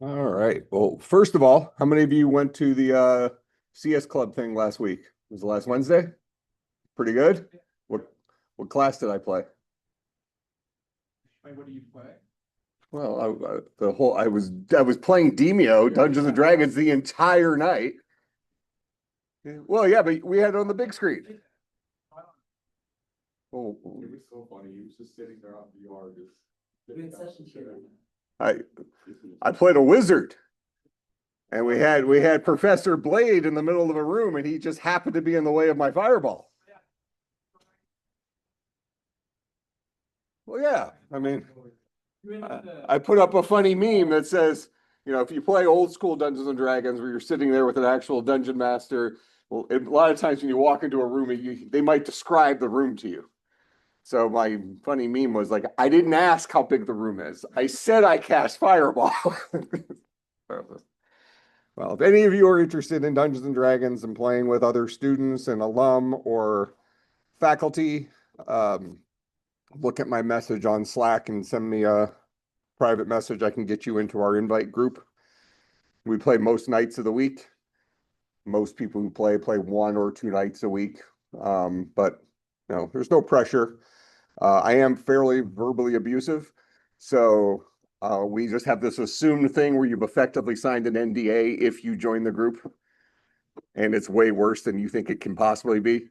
All right. Well, first of all, how many of you went to the CS Club thing last week? Was it last Wednesday? Pretty good. What what class did I play? Wait, what do you play? Well, I was playing Demio, Dungeons and Dragons, the entire night. Well, yeah, but we had it on the big screen. Oh, It was so funny. He was just sitting there on VR, just Good session, Sharon. I I played a wizard, and we had Professor Blade in the middle of a room, and he just happened to be in the way of my fireball. Well, yeah, I mean. I put up a funny meme that says, if you play old school Dungeons and Dragons where you're sitting there with an actual dungeon master, well, a lot of times when you walk into a room, they might describe the room to you. So my funny meme was like, I didn't ask how big the room is. I said I cast Fireball. Well, if any of you are interested in Dungeons and Dragons and playing with other students and alum or faculty, look at my message on Slack and send me a private message. I can get you into our invite group. We play most nights of the week. Most people who play 1 or 2 nights a week. But there's no pressure. I am fairly verbally abusive. So we just have this assumed thing where you've effectively signed an NDA if you join the group. And it's way worse than you think it can possibly be.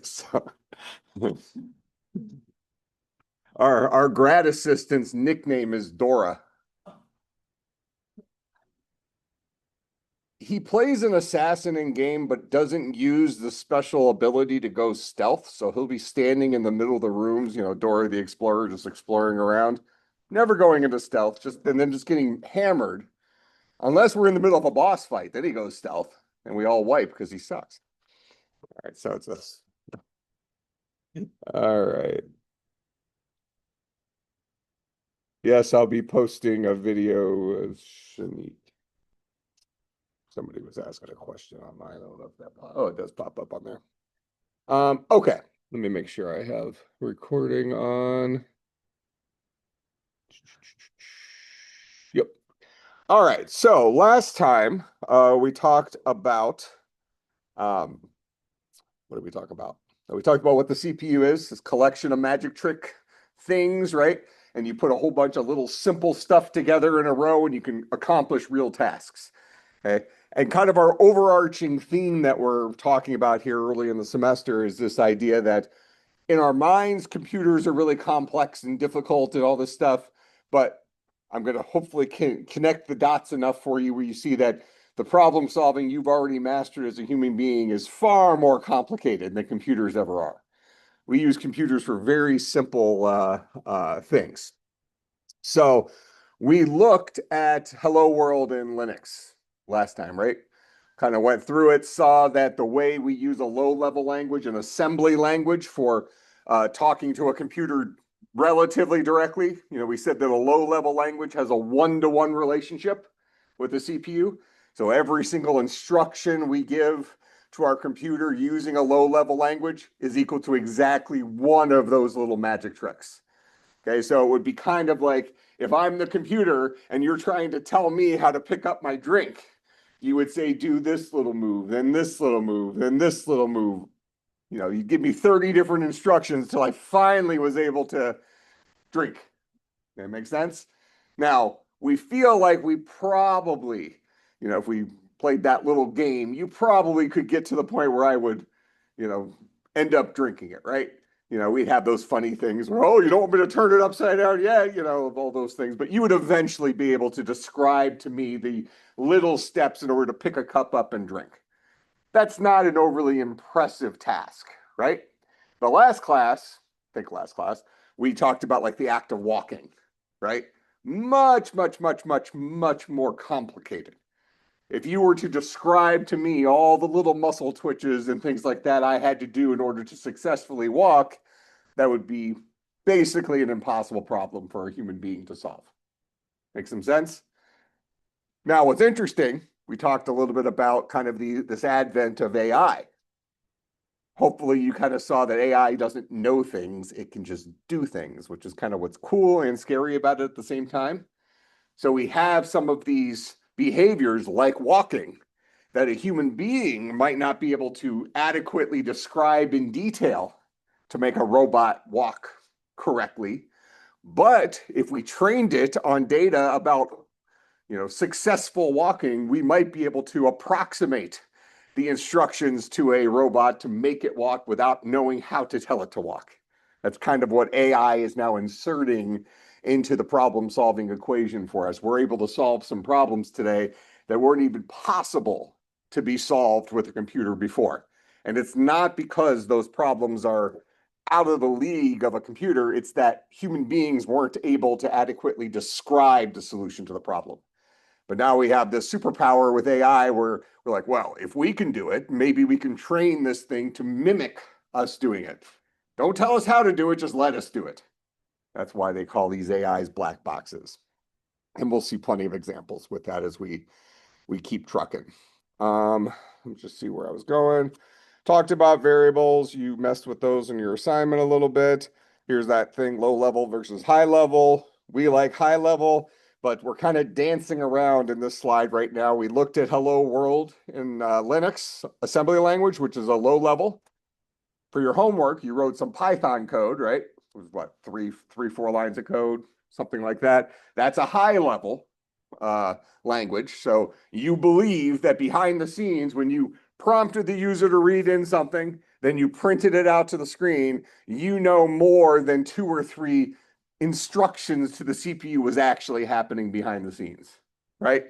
So, our grad assistant's nickname is Dora. He plays an assassin in game, but doesn't use the special ability to go stealth. So he'll be standing in the middle of the rooms, Dora the Explorer just exploring around, never going into stealth, and then just getting hammered. Unless we're in the middle of a boss fight, then he goes stealth, and we all wipe because he sucks. All right, so it's this. All right. Yes, I'll be posting a video of Shanique. Somebody was asking a question on mine. I don't know if that it does pop up on there. Okay, let me make sure I have recording on. Yep. All right, so last time we talked about what did we talk about? We talked about what the CPU is, this collection of magic trick things, right? And you put a whole bunch of little simple stuff together in a row and you can accomplish real tasks. Okay. And kind of our overarching theme that we're talking about here early in the semester is this idea that in our minds, computers are really complex and difficult and all this stuff. But I'm going to hopefully connect the dots enough for you where you see that the problem solving you've already mastered as a human being is far more complicated than computers ever are. We use computers for very simple things. So we looked at Hello World in Linux last time, right? Kind of went through it, saw that the way we use a low-level language, an assembly language for talking to a computer relatively directly. We said that a low-level language has a one-to-one relationship with the CPU. So every single instruction we give to our computer using a low-level language is equal to exactly one of those little magic tricks. Okay, so it would be kind of like if I'm the computer and you're trying to tell me how to pick up my drink, you would say, do this little move, then this little move, then this little move. You give me 30 different instructions until I finally was able to drink. That makes sense? Now, we feel like we probably, if we played that little game, you probably could get to the point where I would, end up drinking it, right? We'd have those funny things where, oh, you don't want me to turn it upside down yet, all those things. But you would eventually be able to describe to me the little steps in order to pick a cup up and drink. That's not an overly impressive task, right? The last class, I think last class, we talked about like the act of walking, right? Much, much, much, much, much more complicated. If you were to describe to me all the little muscle twitches and things like that I had to do in order to successfully walk, that would be basically an impossible problem for a human being to solve. Make some sense? Now, what's interesting, we talked a little bit about kind of this advent of AI. Hopefully you kind of saw that AI doesn't know things, it can just do things, which is kind of what's cool and scary about it at the same time. So we have some of these behaviors like walking that a human being might not be able to adequately describe in detail to make a robot walk correctly. But if we trained it on data about, successful walking, we might be able to approximate the instructions to a robot to make it walk without knowing how to tell it to walk. That's kind of what AI is now inserting into the problem-solving equation for us. We're able to solve some problems today that weren't even possible to be solved with a computer before. And it's not because those problems are out of the league of a computer, it's that human beings weren't able to adequately describe the solution to the problem. But now we have this superpower with AI where we're like, well, if we can do it, maybe we can train this thing to mimic us doing it. Don't tell us how to do it, just let us do it. That's why they call these AIs black boxes. And we'll see plenty of examples with that as we keep trucking. Let me just see where I was going. Talked about variables. You messed with those in your assignment a little bit. Here's that thing, low level versus high level. We like high level, but we're kind of dancing around in this slide right now. We looked at hello world in Linux assembly language, which is a low level. For your homework, you wrote some Python code, right? It was what, three, 4 lines of code, something like that. That's a high level language. So you believe that behind the scenes, when you prompted the user to read in something, then you printed it out to the screen, you know more than 2 or 3 instructions to the CPU was actually happening behind the scenes, right?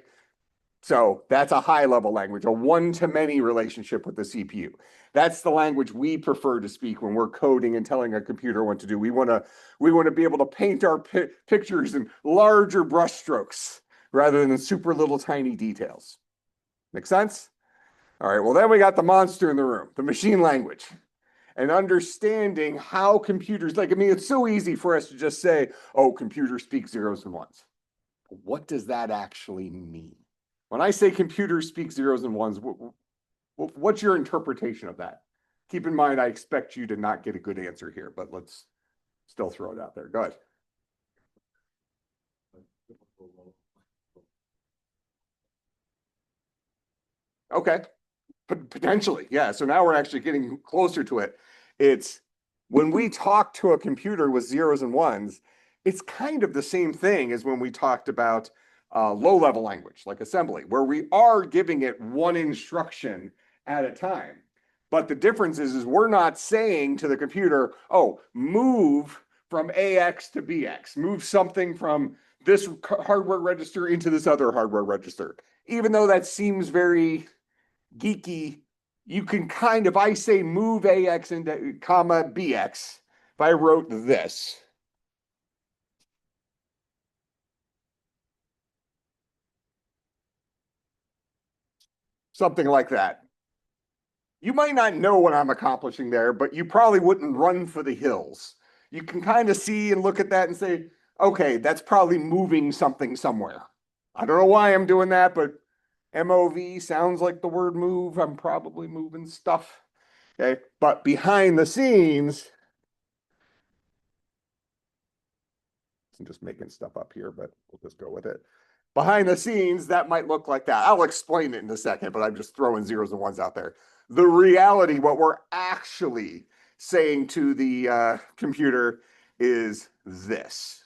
So that's a high level language, a one-to-many relationship with the CPU. That's the language we prefer to speak when we're coding and telling a computer what to do. We want to be able to paint our pictures in larger brushstrokes rather than super little tiny details. Make sense? All right, well, then we got the monster in the room, the machine language. And understanding how computers, it's so easy for us to just say, oh, computers speak zeros and ones. What does that actually mean? When I say computers speak zeros and ones, what's your interpretation of that? Keep in mind, I expect you to not get a good answer here, but let's still throw it out there. Go ahead. Okay, potentially, yeah. So now we're actually getting closer to it. It's when we talk to a computer with zeros and ones, it's kind of the same thing as when we talked about low-level language, like assembly, where we are giving it one instruction at a time. But the difference is we're not saying to the computer, oh, move from AX to BX, move something from this hardware register into this other hardware register. Even though that seems very geeky, you can kind of, I say move AX into comma BX, if I wrote this, something like that. You might not know what I'm accomplishing there, but you probably wouldn't run for the hills. You can kind of see and look at that and say, okay, that's probably moving something somewhere. I don't know why I'm doing that, but MOV sounds like the word move. I'm probably moving stuff. Okay, but behind the scenes, I'm just making stuff up here, but we'll just go with it. Behind the scenes, that might look like that. I'll explain it in a second, but I'm just throwing zeros and ones out there. The reality, what we're actually saying to the computer is this,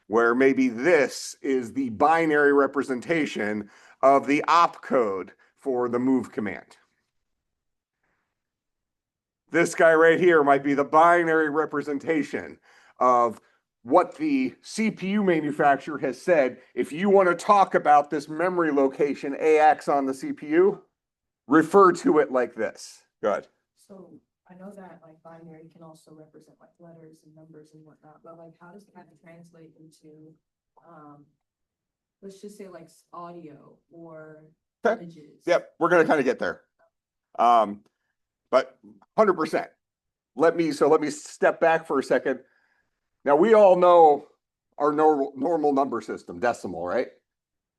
where maybe this is the binary representation of the opcode for the move command. This guy right here might be the binary representation of what the CPU manufacturer has said. If you want to talk about this memory location AX on the CPU, refer to it like this. Good. So I know that like binary can also represent like letters and numbers and whatnot, but like how does that translate into let's just say like audio or Okay. images? Yep, we're gonna kind of get there. But 100%. Let me step back for a second. Now we all know our normal number system, decimal, right?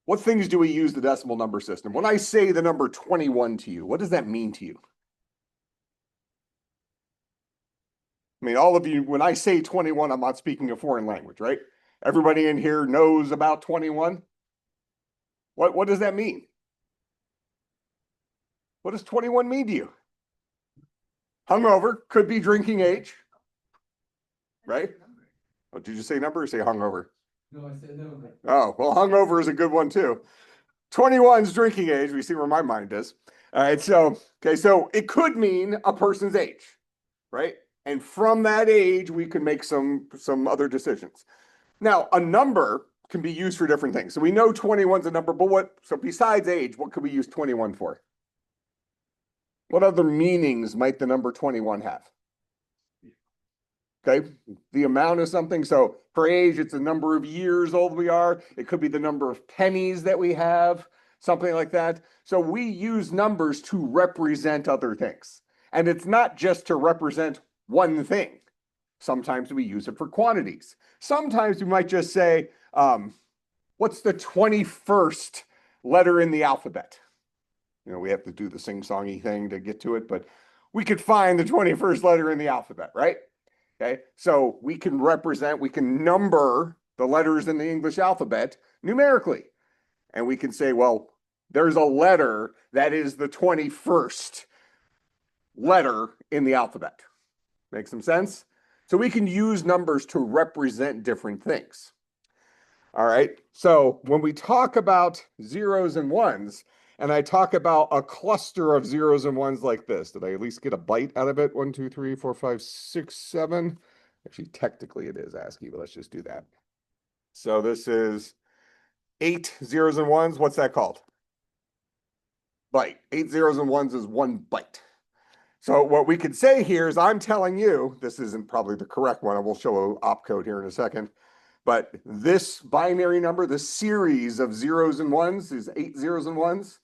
What things do we use the decimal number system? When I say the number 21 to you, what does that mean to you? I mean, all of you, when I say 21, I'm not speaking a foreign language, right? Everybody in here knows about 21? What does that mean? What does 21 mean to you? Hungover, could be drinking age, right? Oh, did you say number or say hungover? No, I said no. Oh, well, hungover is a good one too. 21's drinking age. We see where my mind is. All right, so okay, so it could mean a person's age, right? And from that age, we can make some other decisions. Now, a number can be used for different things. So we know 21's a number, but so besides age, what could we use 21 for? What other meanings might the number 21 have? Okay, the amount of something. So for age, it's the number of years old we are. It could be the number of pennies that we have, something like that. So we use numbers to represent other things. And it's not just to represent one thing. Sometimes we use it for quantities. Sometimes we might just say, what's the 21st letter in the alphabet? You know, we have to do the sing-songy thing to get to it, but we could find the 21st letter in the alphabet, right? Okay, so we can number the letters in the English alphabet numerically. And we can say, well, there's a letter that is the 21st letter in the alphabet. Make some sense? So we can use numbers to represent different things. All right, so when we talk about zeros and ones, and I talk about a cluster of zeros and ones like this, did I at least get a bite out of it? 1, 2, 3, 4, 5, 6, 7. Actually, technically it is ASCII, but let's just do that. So this is 8 zeros and ones. What's that called? Byte. 8 zeros and ones is 1 byte. So what we could say here is I'm telling you, this isn't probably the correct one. I will show an opcode here in a second. But this binary number, this series of zeros and ones, is 8 zeros and ones,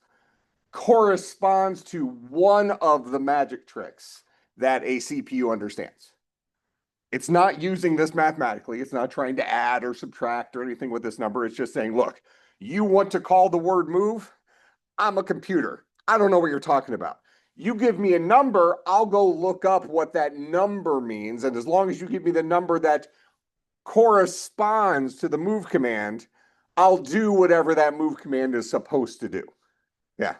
corresponds to one of the magic tricks that a CPU understands. It's not using this mathematically. It's not trying to add or subtract or anything with this number. It's just saying, look, you want to call the word move? I'm a computer. I don't know what you're talking about. You give me a number, I'll go look up what that number means. And as long as you give me the number that corresponds to the move command, I'll do whatever that move command is supposed to do. Yeah.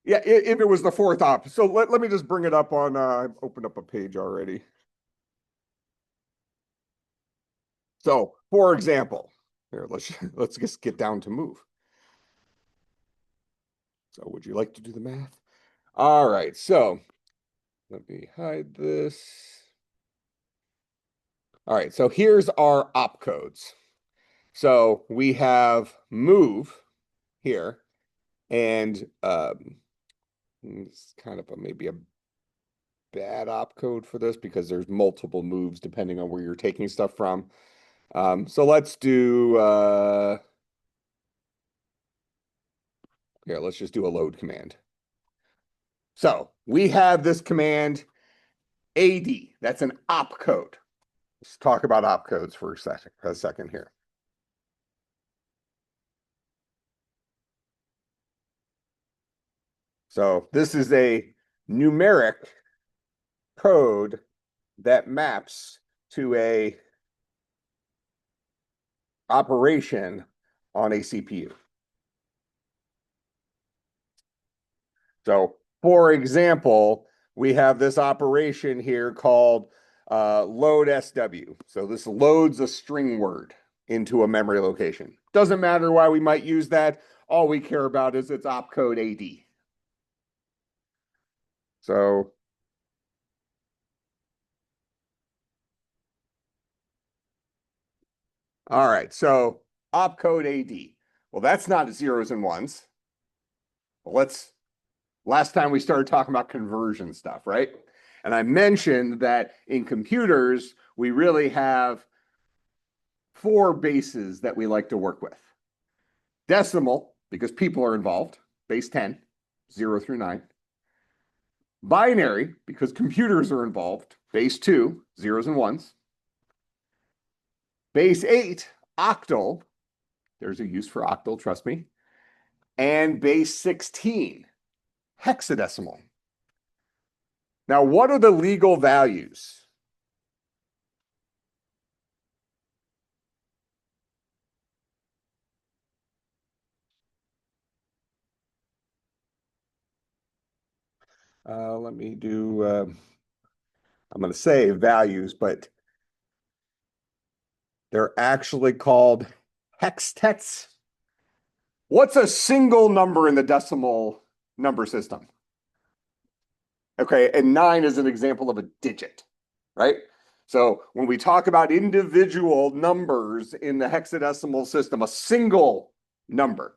Yeah, if it was the fourth op. So let me just bring it up on, I've opened up a page already. So for example, here, let's just get down to move. So would you like to do the math? All right, so let me hide this. All right, so here's our opcodes. So we have move here, and it's kind of maybe a bad opcode for this because there's multiple moves depending on where you're taking stuff from. So let's do, here, let's just do a load command. So we have this command AD, that's an opcode. Let's talk about opcodes for a second here. So this is a numeric code that maps to a operation on a CPU. So for example, we have this operation here called load SW. So this loads a string word into a memory location. Doesn't matter why we might use that. All we care about is its opcode AD. So all right, so opcode AD. Well, that's not zeros and ones. Well, last time we started talking about conversion stuff, right? And I mentioned that in computers, we really have 4 bases that we like to work with. Decimal, because people are involved, base 10, 0 through 9. Binary, because computers are involved, base 2, zeros and ones. Base 8, octal, there's a use for octal, trust me. And base 16, hexadecimal. Now, what are the legal values? Let me do, I'm going to say values, but they're actually called hextets. What's a single number in the decimal number system? Okay, and 9 is an example of a digit, right? So when we talk about individual numbers in the hexadecimal system, a single number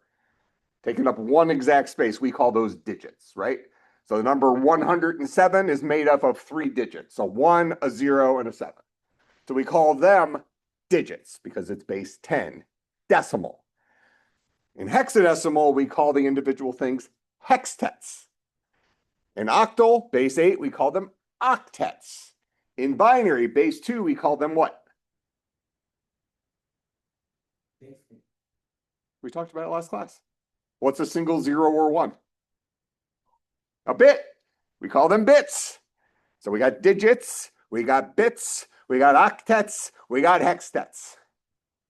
taking up one exact space, we call those digits, right? So the number 107 is made up of 3 digits, a 1, a 0, and a 7. So we call them digits because it's base 10, decimal. In hexadecimal, we call the individual things hextets. In octal, base 8, we call them octets. In binary, base 2, we call them what? We talked about it last class. What's a single 0 or 1? A bit. We call them bits. So we got digits, we got bits, we got octets, we got hextets.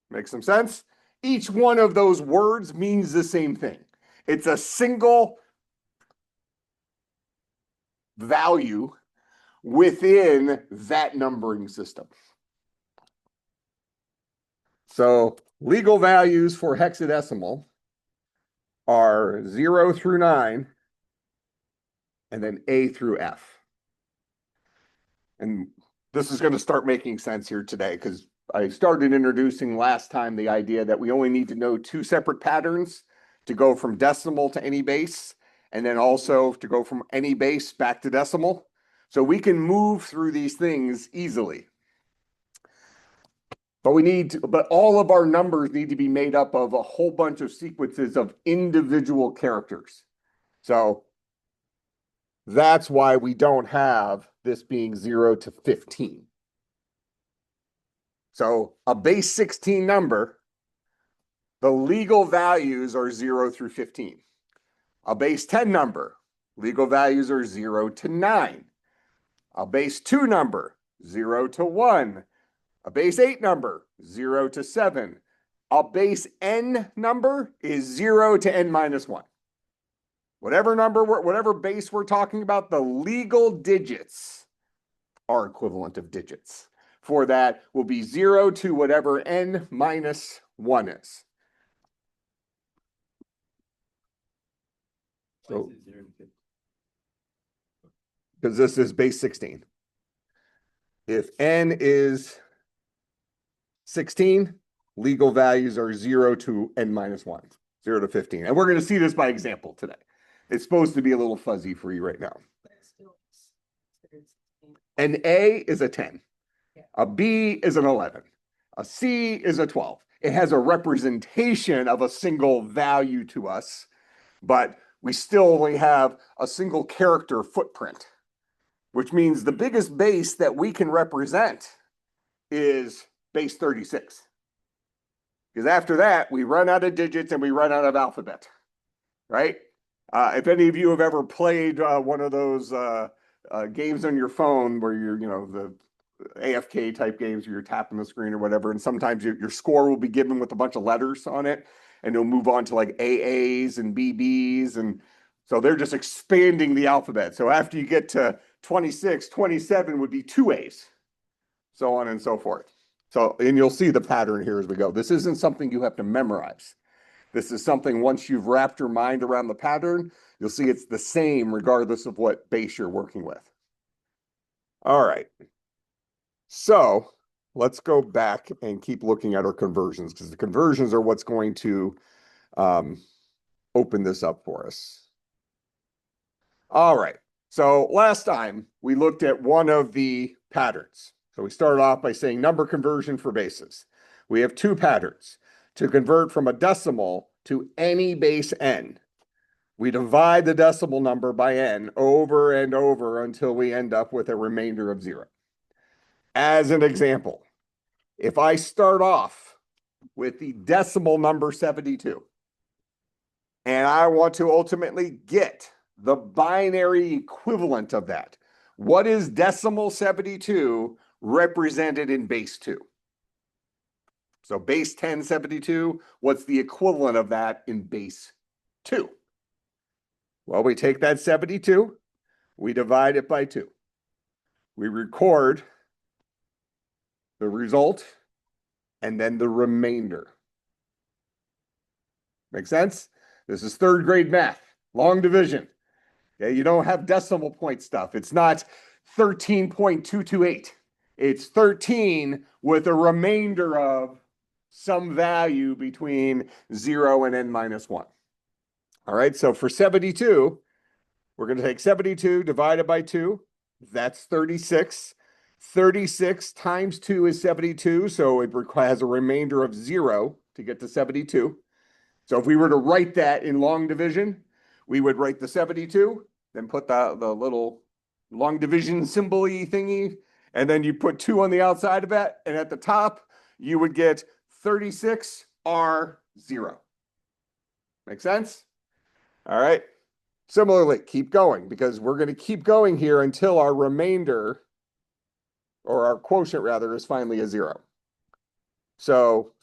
Make some sense? Each one of those words means the same thing. It's a single value within that numbering system. So legal values for hexadecimal are 0 through 9, and then A through F. And this is going to start making sense here today because I started introducing last time the idea that we only need to know 2 separate patterns to go from decimal to any base, and then also to go from any base back to decimal. So we can move through these things easily. But all of our numbers need to be made up of a whole bunch of sequences of individual characters. So that's why we don't have this being 0 to 15. So a base 16 number, the legal values are 0 through 15. A base 10 number, legal values are 0 to 9. A base 2 number, 0 to 1. A base 8 number, 0 to 7. A base n number is 0 to n minus 1. Whatever base we're talking about, the legal digits are equivalent of digits. For that will be 0 to whatever n minus 1 is. So, because this is base 16. If n is 16, legal values are 0 to n minus 1, 0 to 15. And we're going to see this by example today. It's supposed to be a little fuzzy for you right now. An A is a 10. A B is an 11. A C is a 12. It has a representation of a single value to us, but we still only have a single character footprint, which means the biggest base that we can represent is base 36. Because after that, we run out of digits and we run out of alphabet, right? If any of you have ever played one of those games on your phone where you're, the AFK type games where you're tapping the screen or whatever, and sometimes your score will be given with a bunch of letters on it, and you'll move on to like AAs and BBs, and so they're just expanding the alphabet. So after you get to 26, 27 would be 2 A's, so on and so forth. So, and you'll see the pattern here as we go. This isn't something you have to memorize. This is something once you've wrapped your mind around the pattern, you'll see it's the same regardless of what base you're working with. All right. So let's go back and keep looking at our conversions because the conversions are what's going to open this up for us. All right. So last time we looked at one of the patterns. So we started off by saying number conversion for bases. We have 2 patterns. To convert from a decimal to any base n, we divide the decimal number by n over and over until we end up with a remainder of 0. As an example, if I start off with the decimal number 72, and I want to ultimately get the binary equivalent of that, What is decimal 72 represented in base 2? So base 1072, what's the equivalent of that in base 2? Well, we take that 72, we divide it by 2. We record the result and then the remainder. Make sense? This is third grade math, long division. Okay, you don't have decimal point stuff. It's not 13.228. It's 13 with a remainder of some value between 0 and n minus 1. All right, so for 72, we're going to take 72 divided by 2. That's 36. 36 times 2 is 72, so it has a remainder of 0 to get to 72. So if we were to write that in long division, we would write the 72, then put the little long division symbol-y thingy, and then you put 2 on the outside of it, and at the top, you would get 36R0. Make sense? All right. Similarly, keep going, because we're going to keep going here until our remainder, or our quotient rather, is finally a 0. So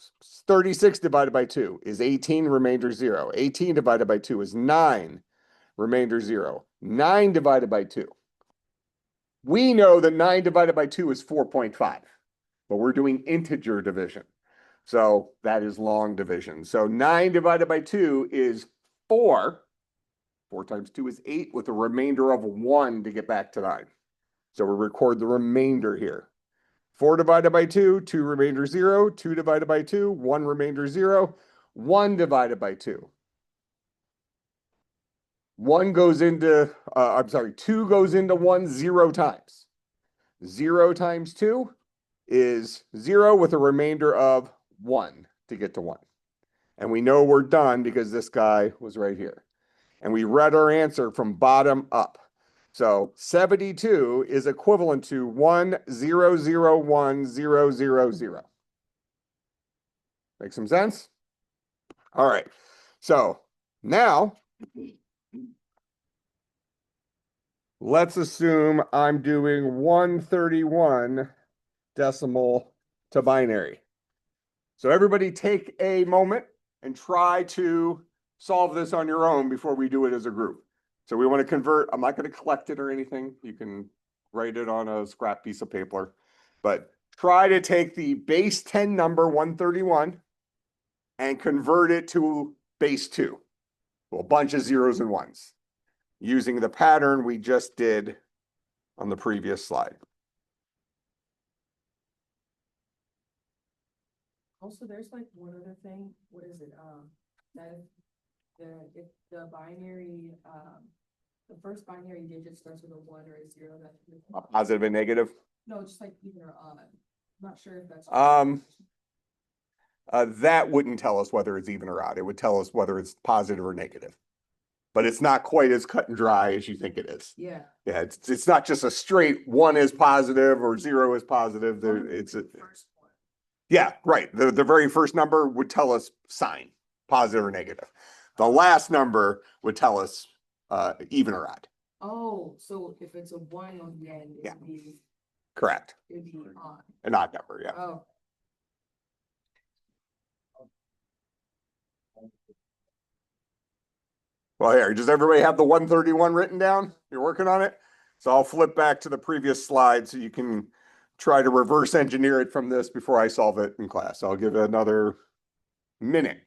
36 divided by 2 is 18, remainder 0. 18 divided by 2 is 9, remainder 0. 9 divided by 2. We know that 9 divided by 2 is 4.5, but we're doing integer division. So that is long division. So 9 divided by 2 is 4. 4 times 2 is 8 with a remainder of 1 to get back to 9. So we record the remainder here. 4 divided by 2, 2 remainder 0. 2 divided by 2, 1 remainder 0. 1 divided by 2. 1 goes into, 2 goes into 1 0 times. 0 times 2 is 0 with a remainder of 1 to get to 1. And we know we're done because this guy was right here. And we read our answer from bottom up. So 72 is equivalent to 1,001,000. Make some sense? All right. So now let's assume I'm doing 131 decimal to binary. So everybody take a moment and try to solve this on your own before we do it as a group. So we want to convert. I'm not going to collect it or anything. You can write it on a scrap piece of paper, but try to take the base 10 number 131 and convert it to base 2. Well, a bunch of zeros and ones using the pattern we just did on the previous slide. Also, there's like one other thing, what is it, that if the binary, the first binary digit starts with a 1 or a 0, that. A positive and negative. No, just like even or odd. I'm not sure if that's. That wouldn't tell us whether it's even or odd. It would tell us whether it's positive or negative. But it's not quite as cut and dry as you think it is. Yeah. Yeah, it's not just a straight 1 is positive or 0 is positive. There, it's a First one. yeah, right. The very first number would tell us sign, positive or negative. The last number would tell us even or odd. Oh, so if it's a 1 on the end, Yeah. it'd Correct. be odd. An odd number, yeah. Oh. Well, here, does everybody have the 131 written down? You're working on it? So I'll flip back to the previous slide so you can try to reverse engineer it from this before I solve it in class. I'll give it another minute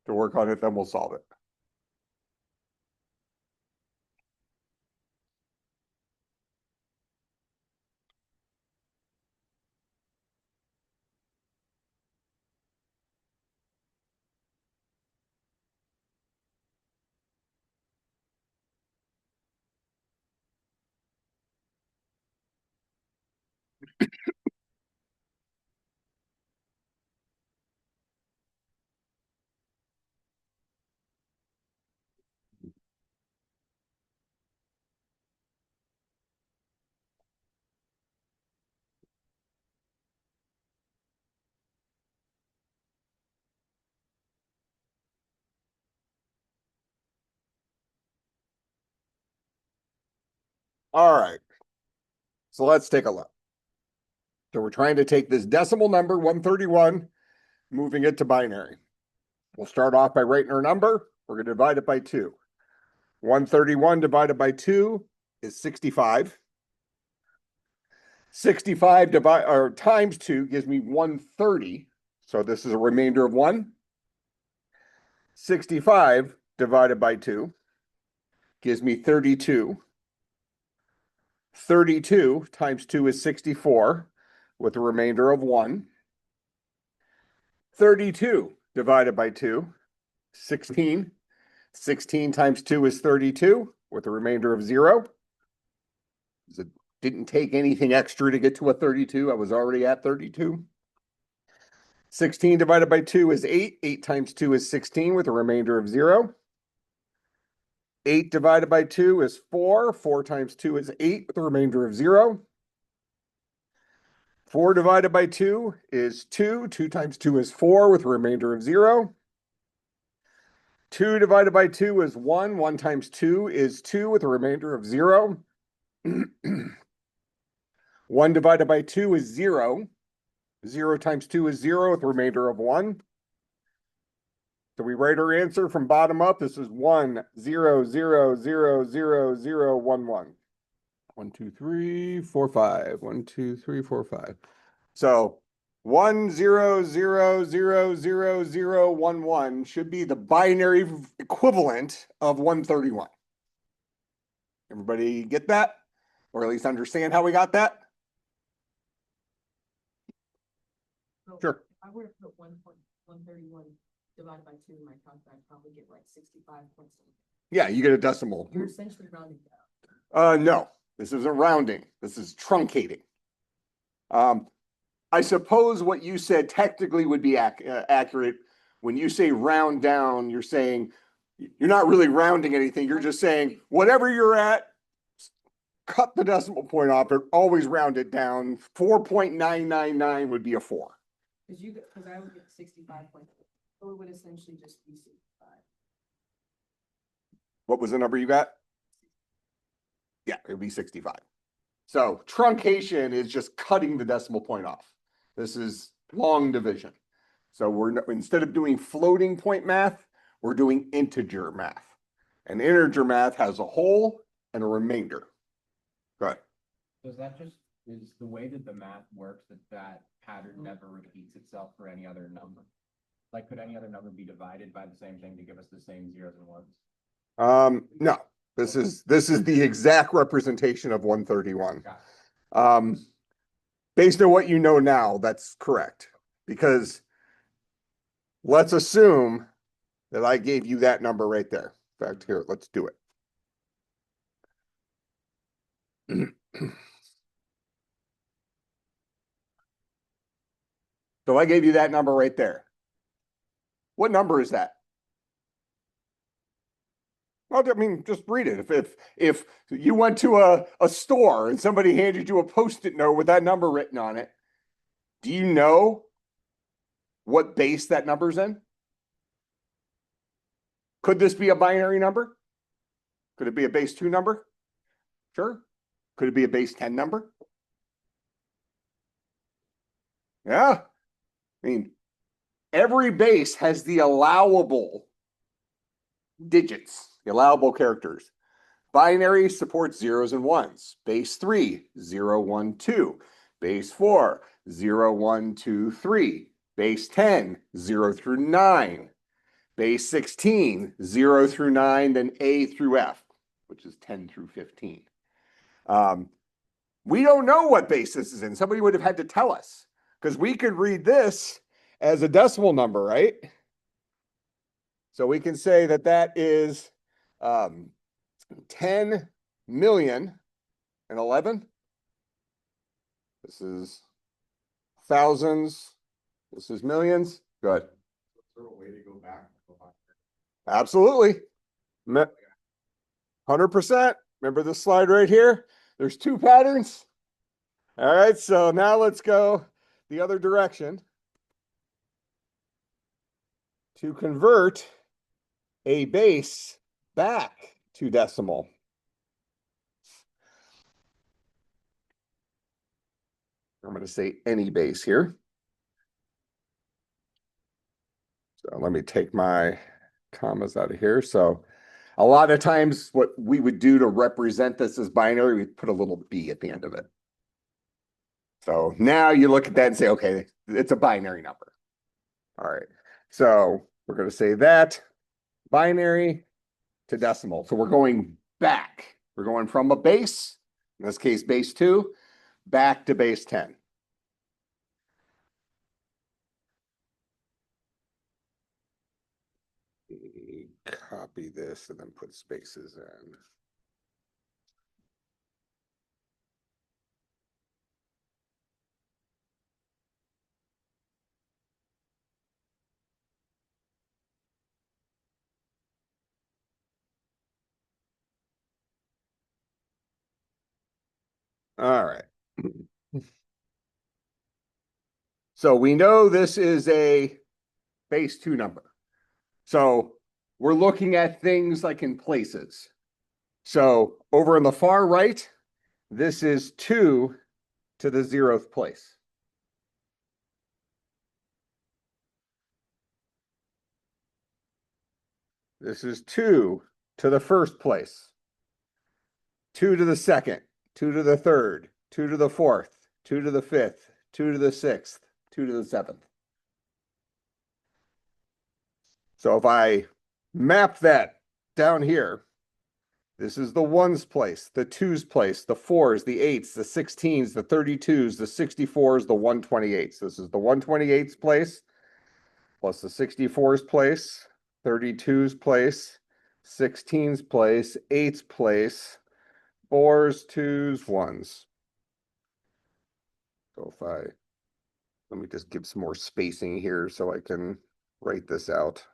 to work on it, then we'll solve it. All right. So let's take a look. So we're trying to take this decimal number, 131, moving it to binary. We'll start off by writing our number. We're going to divide it by 2. 131 divided by 2 is 65. 65 times 2 gives me 130. So this is a remainder of 1. 65 divided by 2 gives me 32. 32 times 2 is 64 with a remainder of 1. 32 divided by 2, 16. 16 times 2 is 32 with a remainder of 0. It didn't take anything extra to get to a 32. I was already at 32. 16 divided by 2 is 8. 8 times 2 is 16 with a remainder of 0. 8 divided by 2 is 4. 4 times 2 is 8 with a remainder of 0. 4 divided by 2 is 2. 2 times 2 is 4 with a remainder of 0. 2 divided by 2 is 1. 1 times 2 is 2 with a remainder of 0. 1 divided by 2 is 0. 0 times 2 is 0 with a remainder of 1. So we write our answer from bottom up. This is 1, 0, 0, 0, 0, 0, 1, 1. 1, 2, 3, 4, 5. 1, 2, 3, 4, 5. So 1, 0, 0, 0, 0, 0, 1, 1 should be the binary equivalent of 131. Everybody get that? Or at least understand how we got that? So Sure. if I were to put 131 divided by 2 in my calculator, I'd probably get like 65 points. Yeah, you get a decimal. You're essentially rounding down. No, this isn't rounding. This is truncating. I suppose what you said technically would be accurate. When you say round down, you're saying you're not really rounding anything. You're just saying whatever you're at, cut the decimal point off, but always round it down. 4.999 would be a 4. Because I would get 65 points. So it would essentially just be 65. What was the number you got? Yeah, it would be 65. So truncation is just cutting the decimal point off. This is long division. So instead of doing floating point math, we're doing integer math. And integer math has a whole and a remainder. Go ahead. Does that just, is the way that the math works that pattern never repeats itself for any other number? Like, could any other number be divided by the same thing to give us the same zeros and ones? No, this is the exact representation of 131. Based on what you know now, that's correct. Because let's assume that I gave you that number right there. In fact, here, let's do it. So I gave you that number right there. What number is that? Well, I mean, just read it. If you went to a store and somebody handed you a Post-it note with that number written on it, do you know what base that number's in? Could this be a binary number? Could it be a base 2 number? Sure. Could it be a base 10 number? Yeah. I mean, every base has the allowable digits, the allowable characters. Binary supports zeros and ones. Base 3, 0, 1, 2. Base 4, 0, 1, 2, 3. Base 10, 0 through 9. Base 16, 0 through 9, then A through F, which is 10 through 15. We don't know what base this is in. Somebody would have had to tell us, because we could read this as a decimal number, right? So we can say that that is 10 million and 11. This is thousands. This is millions. Go ahead. Is there a way to go back? Absolutely. 100%. Remember this slide right here? There's 2 patterns. All right, so now let's go the other direction. To convert a base back to decimal. I'm going to say any base here. So let me take my commas out of here. So a lot of times what we would do to represent this as binary, we'd put a little b at the end of it. So now you look at that and say, okay, it's a binary number. All right. So we're going to say that binary to decimal. So we're going back. We're going from a base, in this case, base 2, back to base 10. Copy this and then put spaces in. All right. So we know this is a base 2 number. So we're looking at things like in places. So over in the far right, this is 2 to the 0th place. This is 2 to the 1st place. 2 to the 2nd, 2 to the 3rd, 2 to the 4th, 2 to the 5th, 2 to the 6th, 2 to the 7th. So if I map that down here, this is the 1's place, the 2's place, the 4's, the 8's, the 16's, the 32's, the 64's, the 128's. This is the 128's place, plus the 64's place, 32's place, 16's place, 8's place, 4's, 2's, 1's. So let me just give some more spacing here so I can write this out.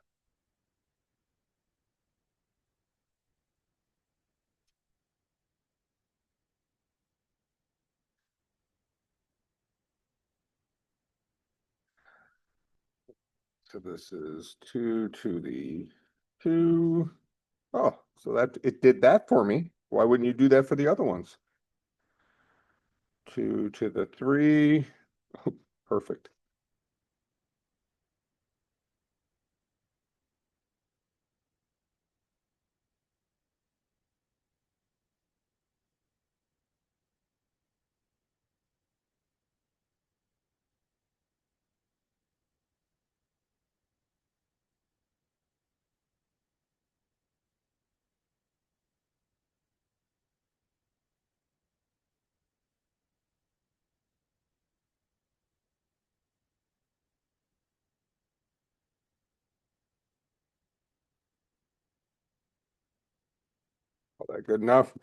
So this is 2 to the 2. Oh, so that it did that for me. Why wouldn't you do that for the other ones? 2 to the 3. Oh, perfect. All that good enough?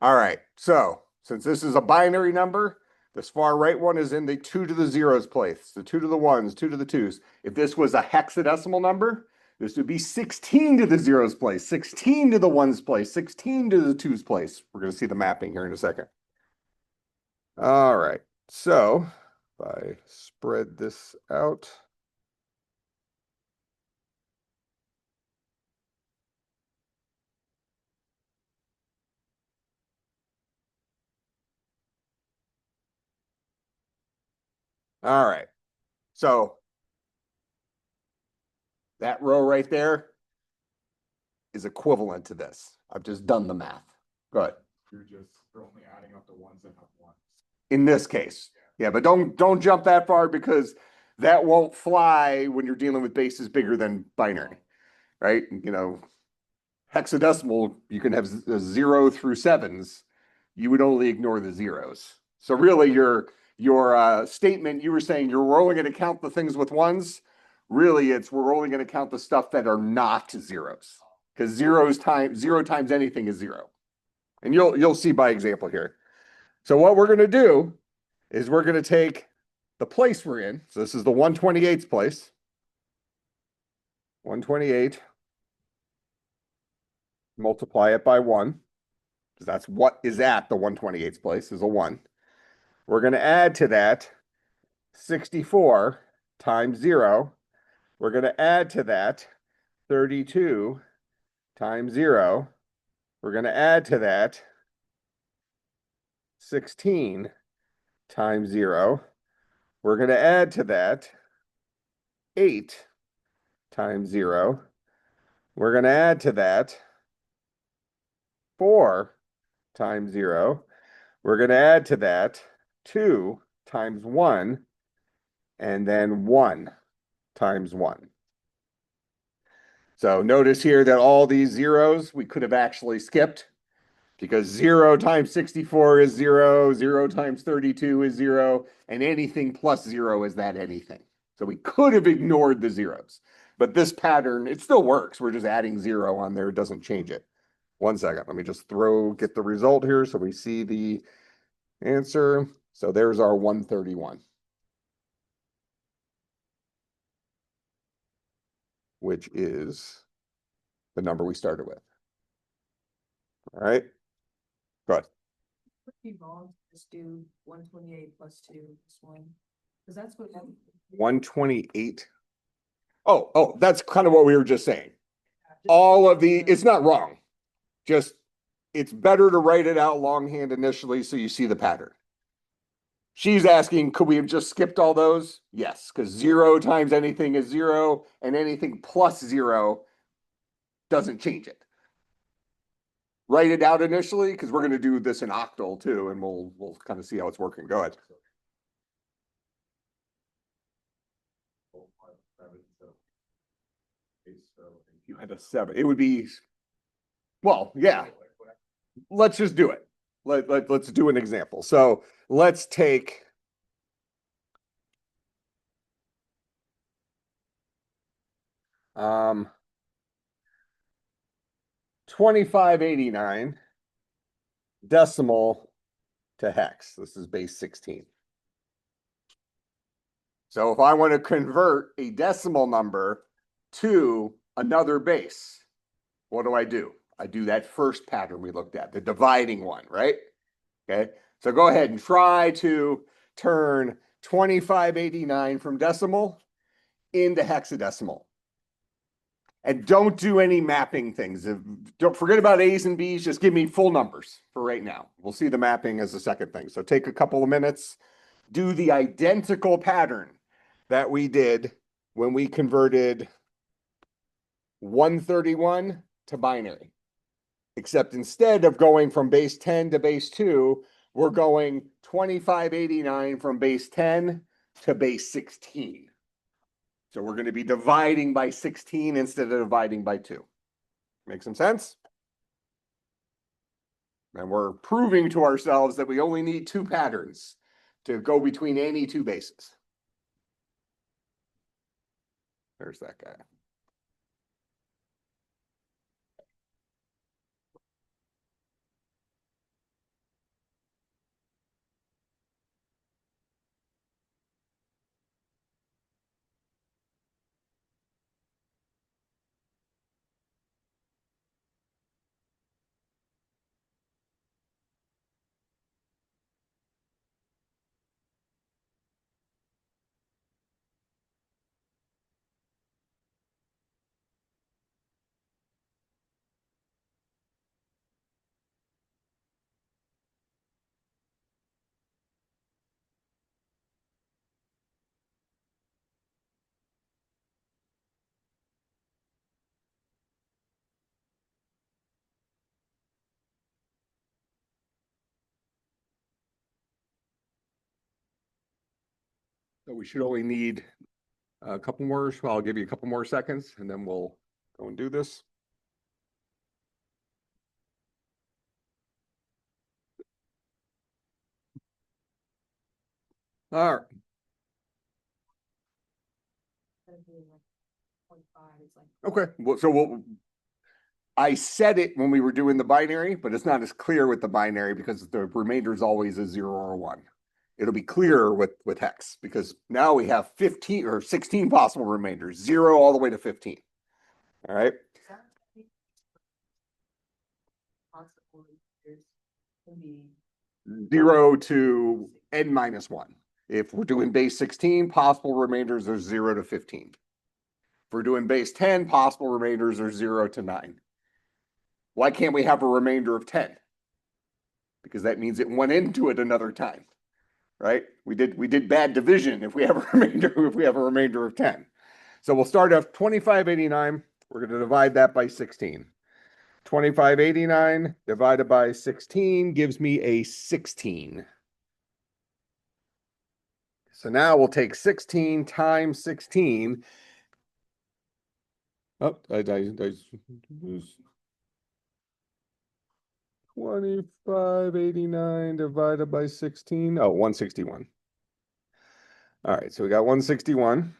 All right. So since this is a binary number, this far right one is in the 2 to the 0's place, the 2 to the 1's, 2 to the 2's. If this was a hexadecimal number, this would be 16 to the 0's place, 16 to the 1's place, 16 to the 2's place. We're going to see the mapping here in a second. All right. So if I spread this out. All right. So that row right there is equivalent to this. I've just done the math. Good. You're just only adding up the ones that have ones. In this case. Yeah, but don't jump that far because that won't fly when you're dealing with bases bigger than binary, right? You know, hexadecimal, you can have 0 through 7's. You would only ignore the zeros. So really your statement, you were saying we're only going to count the things with ones. Really, we're only going to count the stuff that are not zeros, because 0 times anything is 0. And you'll see by example here. So what we're going to do is we're going to take the place we're in. So this is the 128's place. 128. Multiply it by 1, because that's what is at the 128's place is a 1. We're going to add to that 64 times 0. We're going to add to that 32 times 0. We're going to add to that 16 times 0. we're going to add to that 8 times 0. We're going to add to that 4 times 0. We're going to add to that 2 times 1, and then 1 times 1. So notice here that all these zeros we could have actually skipped, because 0 times 64 is 0, 0 times 32 is 0, and anything plus 0 is that anything. So we could have ignored the zeros. But this pattern, it still works. We're just adding 0 on there. It doesn't change it. 1 second. Let me just get the result here so we see the answer. So there's our 131, which is the number we started with. All right. Good. Would it be wrong to just do 128 plus 2 plus 1? Because that's what. 128. Oh, that's kind of what we were just saying. All of the, it's not wrong. Just, it's better to write it out longhand initially so you see the pattern. She's asking, could we have just skipped all those? Yes, because 0 times anything is 0, and anything plus 0 doesn't change it. Write it out initially, because we're going to do this in octal too, and we'll kind of see how it's working. Go ahead. You had a 7. It would be, well, yeah. Let's just do it. Let's do an example. So let's take um 2589 decimal to hex. This is base 16. So if I want to convert a decimal number to another base, what do? I do that first pattern we looked at, the dividing one, right? Okay, so go ahead and try to turn 2589 from decimal into hexadecimal. And don't do any mapping things. Don't forget about A's and B's, just give me full numbers for right now. We'll see the mapping as the second thing. So take a couple of minutes, do the identical pattern that we did when we converted 131 to binary. Except instead of going from base 10 to base 2, we're going 2589 from base 10 to base 16. So we're going to be dividing by 16 instead of dividing by 2. Make some sense? And we're proving to ourselves that we only need 2 patterns to go between any 2 bases. There's that guy. So we should only need a couple more. Well, I'll give you a couple more seconds and then we'll go and do this. All right. Okay. Well, so I said it when we were doing the binary, but it's not as clear with the binary because the remainder is always a 0 or a 1. It'll be clearer with hex because now we have 15 or 16 possible remainders, 0 all the way to 15. All right. 0 to n minus 1. If we're doing base 16, possible remainders are 0 to 15. If we're doing base 10, possible remainders are 0 to 9. Why can't we have a remainder of 10? Because that means it went into it another time. right? We did bad division if we have a remainder of 10. So we'll start off 2589. We're going to divide that by 16. 2589 divided by 16 gives me a 16. So now we'll take 16 times 16. Oh, I 2589 divided by 16. Oh, 161. All right, so we got 161.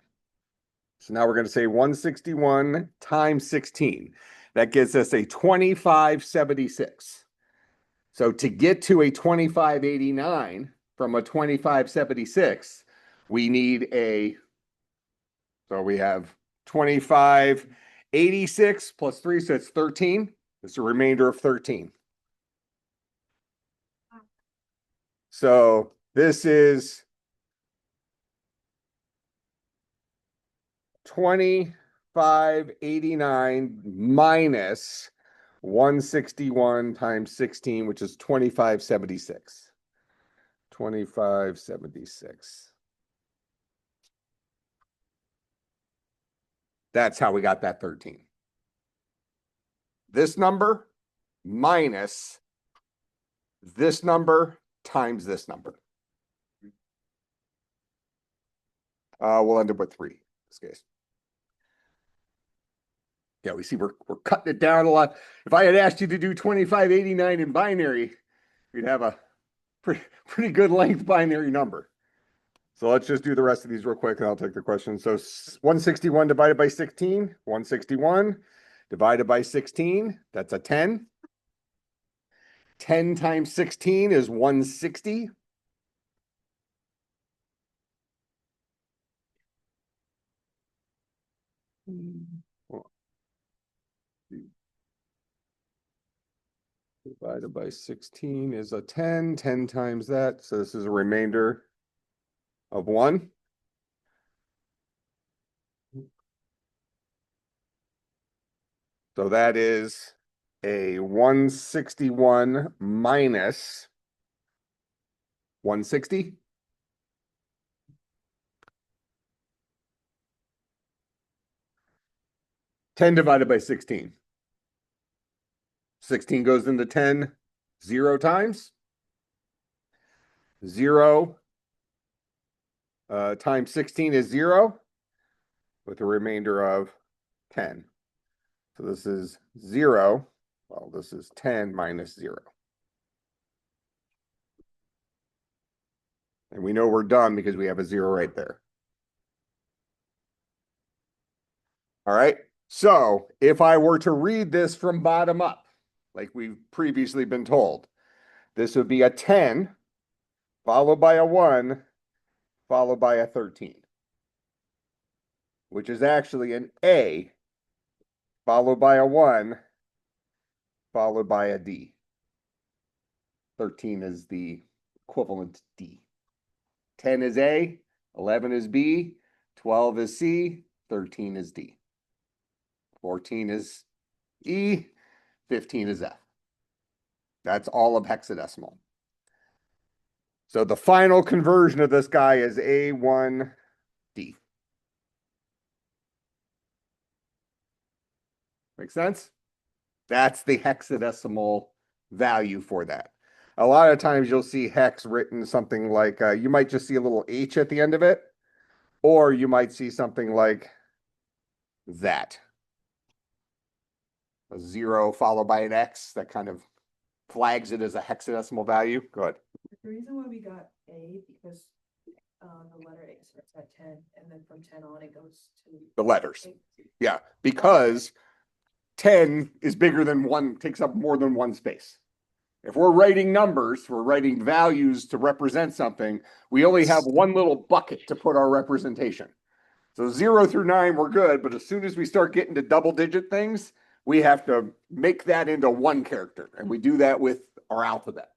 So now we're going to say 161 times 16. That gives us a 2576. So to get to a 2589 from a 2576, we need so we have 2586 plus 3, so it's 13. It's a remainder of 13. So this is 2589 minus 161 times 16, which is 2576. 2576. That's how we got that 13. This number minus this number times this number. We'll end up with 3 in this case. Yeah, we see we're cutting it down a lot. If I had asked you to do 2589 in binary, we'd have a pretty good length binary number. So let's just do the rest of these real quick and I'll take the question. So 161 divided by 16, 161 divided by 16, that's a 10. 10 times 16 is 160. Divided by 16 is a 10. 10 times that. So this is a remainder of 1. So that is a 161 minus 160. Ten divided by 16. 16 goes into 10 0 times. 0 times 16 is 0 with a remainder of 10. So this is 0. Well, this is 10 minus 0. And we know we're done because we have a 0 right there. All right. So if I were to read this from bottom up, like we've previously been told, this would be a 10 followed by a 1 followed by a 13, which is actually an A followed by a 1 followed by a D. 13 is the equivalent D. 10 is A, 11 is B, 12 is C, 13 is D. 14 is E, 15 is F. That's all of hexadecimal. So the final conversion of this guy is A1D. Make sense? That's the hexadecimal value for that. A lot of times you'll see hex written something like, you might just see a little H at the end of it, or you might see something like that. A 0 followed by an X that kind of flags it as a hexadecimal value. Go ahead. The reason why we got A, because the letter A starts at 10, and then from 10 on it goes to The letters. Yeah, because 10 is bigger than 1, takes up more than 1 space. If we're writing numbers, we're writing values to represent something, we only have one little bucket to put our representation. So 0 through 9, we're good, but as soon as we start getting to double-digit things, we have to make that into 1 character, and we do that with our alphabet.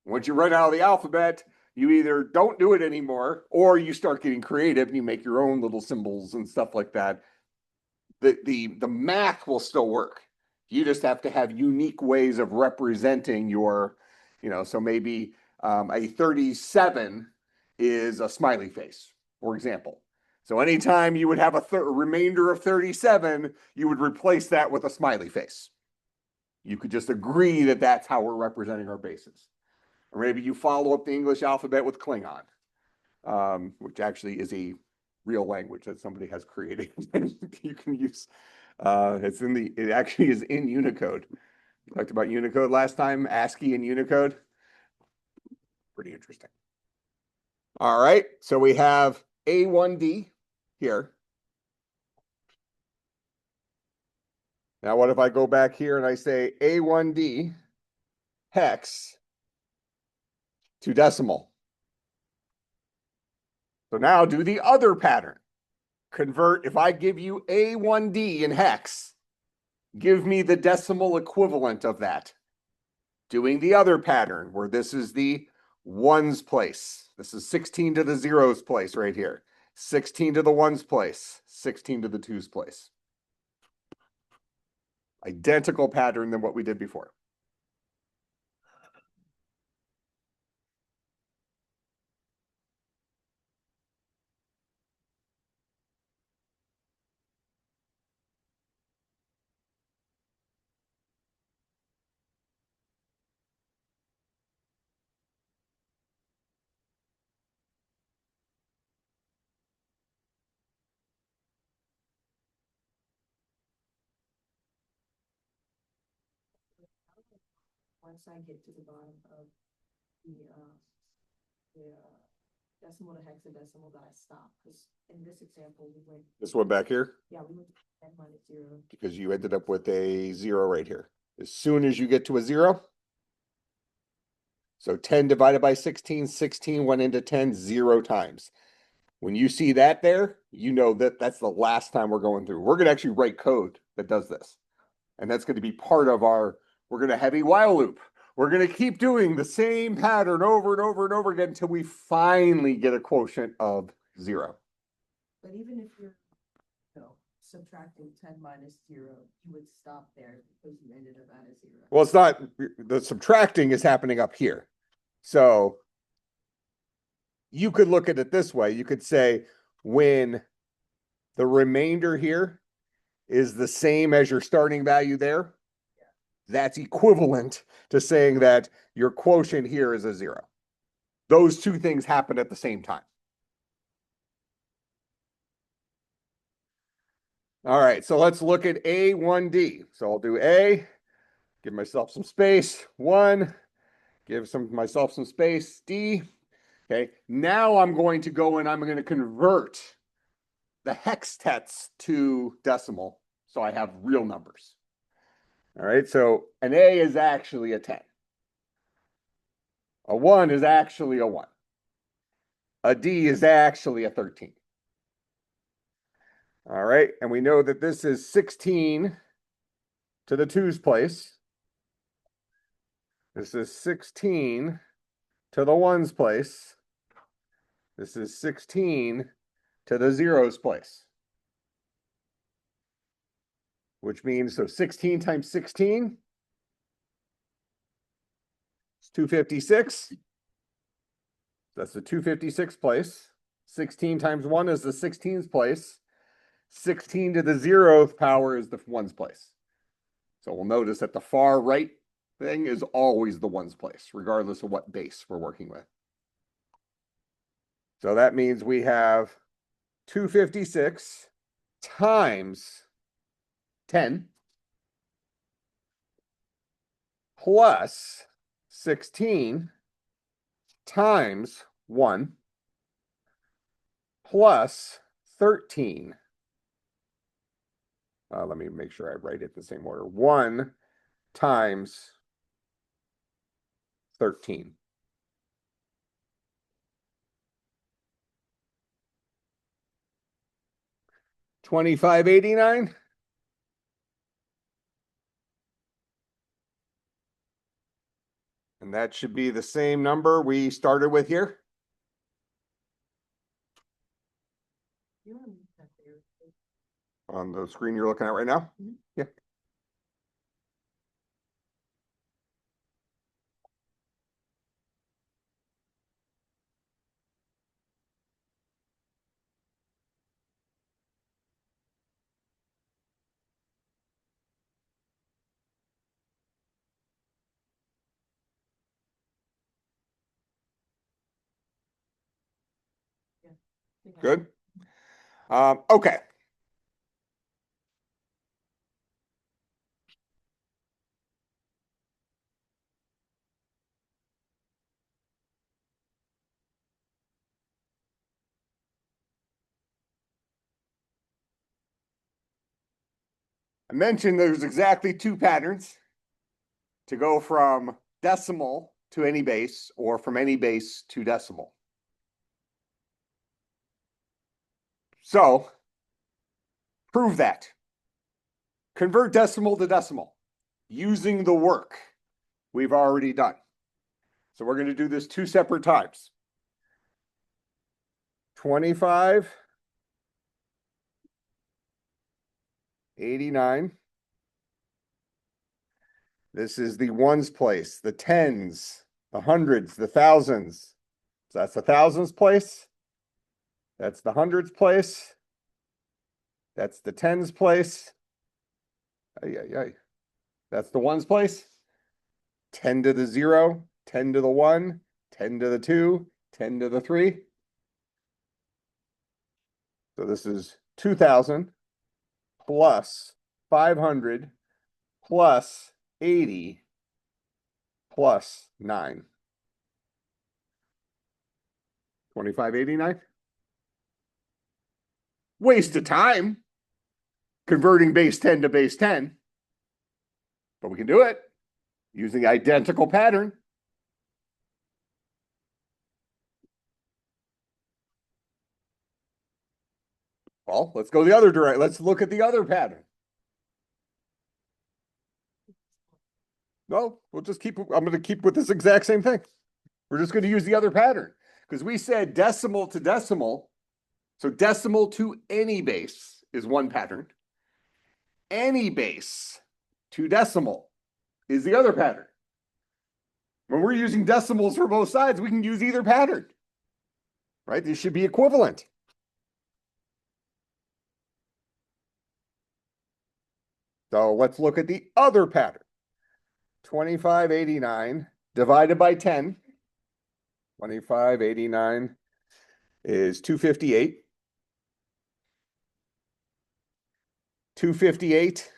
Once you run out of the alphabet, you either don't do it anymore, or you start getting creative and you make your own little symbols and stuff like that. The math will still work. You just have to have unique ways of representing your, so maybe A 37 is a smiley face, for example. So anytime you would have a remainder of 37, you would replace that with a smiley face. You could just agree that that's how we're representing our bases. Or maybe you follow up the English alphabet with Klingon, which actually is a real language that somebody has created. You can use. It actually is in Unicode. We talked about Unicode last time, ASCII and Unicode. Pretty interesting. All right, so we have A1D here. Now, what if I go back here and I say A1D hex to decimal? So now do the other pattern. Convert, if I give you A1D in hex, give me the decimal equivalent of that. Doing the other pattern where this is the ones place. This is 16 to the zeros place right here. 16 to the ones place, 16 to the twos place. Identical pattern than what we did before. Once I get to the bottom of the, decimal to hexadecimal that I stop, because in this example, we went, This one back here, yeah, we went to 10 minus 0. because you ended up with a 0 right here. As soon as you get to a 0, so 10 divided by 16, 16 went into 10 0 times. When you see that there, you know that that's the last time we're going through. We're going to actually write code that does this. And that's going to be part of we're going to have a while loop. We're going to keep doing the same pattern over and over and over again until we finally get a quotient of 0. But even if you're, subtracting 10 minus 0, you would stop there because you ended up at a 0. Well, it's not, the subtracting is happening up here. So you could look at it this way. You could say when the remainder here is the same as your starting value there, that's equivalent to saying that your quotient here is a 0. Those two things happen at the same time. All right, so let's look at A1D. So I'll do A, give myself some space, 1, give myself some space, D. Okay, now I'm going to go and I'm going to convert the hextets to decimal so I have real numbers. All right, so an A is actually a 10. A 1 is actually a 1. A D is actually a 13. All right, and we know that this is 16 to the twos place. This is 16 to the ones place. This is 16 to the zeros place. Which means, so 16 times 16 is 256. That's the 256 place. 16 times 1 is the 16th place. 16 to the 0th power is the ones place. So we'll notice that the far right thing is always the ones place, regardless of what base we're working with. So that means we have 256 times 10 plus 16 times 1 plus 13. Let me make sure I write it the same order. 1 times 13. $25.89. And that should be the same number we started with here. You want to move that there. On the screen you're looking at right now? Mhm. Yeah. Good. Okay. I mentioned there's exactly two patterns to go from decimal to any base or from any base to decimal. So prove that. Convert decimal to decimal using the work we've already done. So we're going to do this two separate times. 25, 89. This is the ones place, the tens, the hundreds, the thousands. So that's the thousands place. That's the hundreds place. That's the tens place. That's the ones place. 10 to the 0, 10 to the 1, 10 to the 2, 10 to the 3. So this is 2000 plus 500 plus 80 plus 9. 2589. Waste of time converting base 10 to base 10. But we can do it using the identical pattern. Well, let's go the other direction. Let's look at the other pattern. No, we'll just keep, I'm going to keep with this exact same thing. We're just going to use the other pattern because we said decimal to decimal. So decimal to any base is one pattern. Any base to decimal is the other pattern. When we're using decimals for both sides, we can use either pattern, right? These should be equivalent. So let's look at the other pattern. 2589 divided by 10. 2589 is 258. 258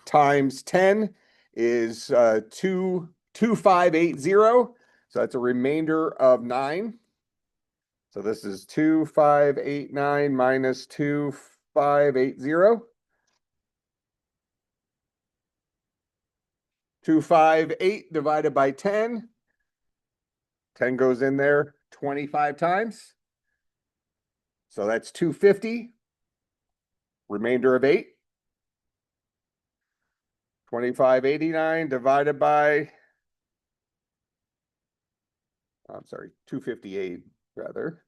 times 10 is 2580. So that's a remainder of 9. So this is 2589 minus 2580. 258 divided by 10. 10 goes in there 25 times. So that's 250. Remainder of 8. 2589 divided by, I'm sorry, 258 rather,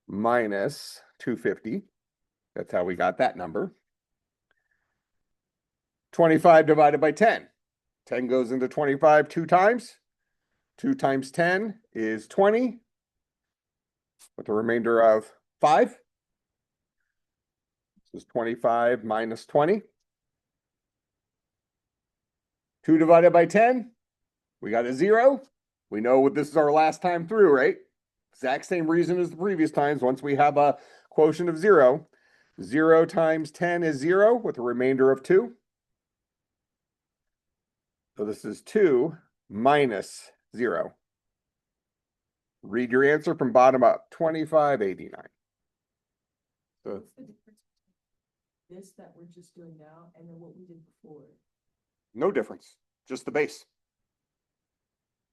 minus 250. That's how we got that number. 25 divided by 10. 10 goes into 25 two times. 2 times 10 is 20, with a remainder of 5. This is 25 minus 20. 2 divided by 10, we got a 0. We know what this is our last time through, right? Exact same reason as the previous times. Once we have a quotient of 0, 0 times 10 is 0 with a remainder of 2. So this is 2 minus 0. Read your answer from bottom up, 2589. So What's the difference between this that we're just doing now and then what we did before? no difference, just the base.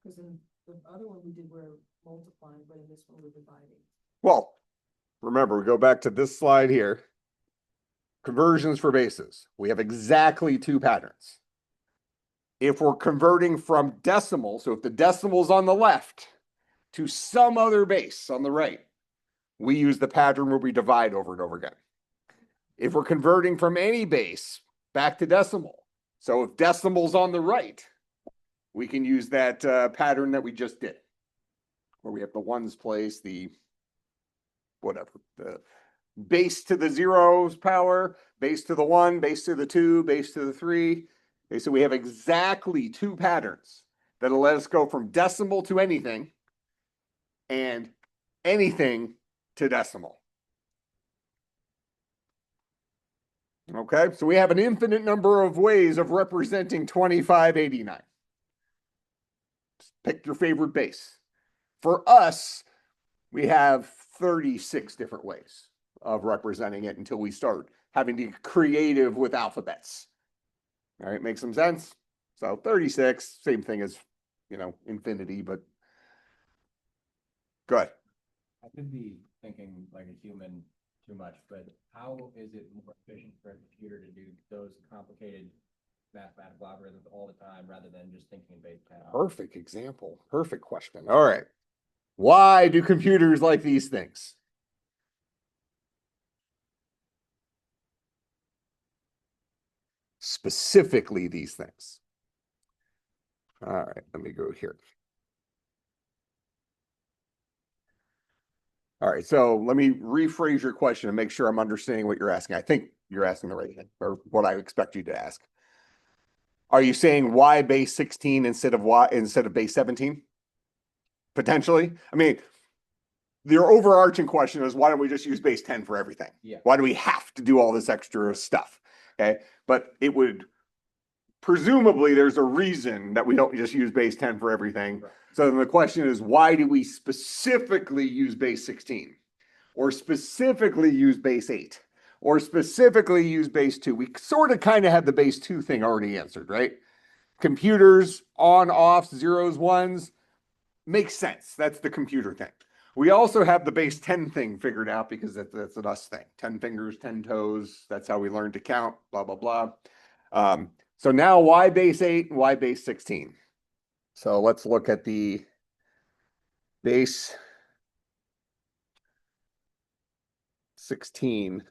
Because in the other one we did, we're multiplying, but in this one we're dividing. Well, remember, we go back to this slide here. Conversions for bases. We have exactly two patterns. If we're converting from decimal, so if the decimal's on the left to some other base on the right, we use the pattern where we divide over and over again. If we're converting from any base back to decimal, so if decimal's on the right, we can use that pattern that we just did, where we have the ones place, the whatever, the base to the 0's power, base to the 1, base to the 2, base to the 3. Okay, so we have exactly two patterns that'll let us go from decimal to anything and anything to decimal. Okay, so we have an infinite number of ways of representing 2589. Pick your favorite base. For us, we have 36 different ways of representing it until we start having to get creative with alphabets. All right, make some sense? So 36, same thing as, infinity, but good. I could be thinking like a human too much, but how is it more efficient for a computer to do those complicated mathematical algorithms all the time rather than just thinking in base 10? Perfect example. Perfect question. All right. Why do computers like these things? Specifically these things. All right, let me go here. All right, so let me rephrase your question and make sure I'm understanding what you're asking. I think you're asking the right thing, or what I expect you to ask. Are you saying why base 16 instead of base 17? Potentially. I mean, your overarching question is why don't we just use base 10 for everything? Yeah. Why do we have to do all this extra stuff? Okay, but it would presumably there's a reason that we don't just use base 10 for everything. Right. So then the question is, why do we specifically use base 16? Or specifically use base 8? Or specifically use base 2? We sort of kind of had the base 2 thing already answered, right? Computers, on, off, zeros, ones, makes sense. That's the computer thing. We also have the base 10 thing figured out because that's an us thing. 10 fingers, 10 toes. That's how we learn to count, blah, blah, blah. So now why base 8 and why base 16? So let's look at the base 16.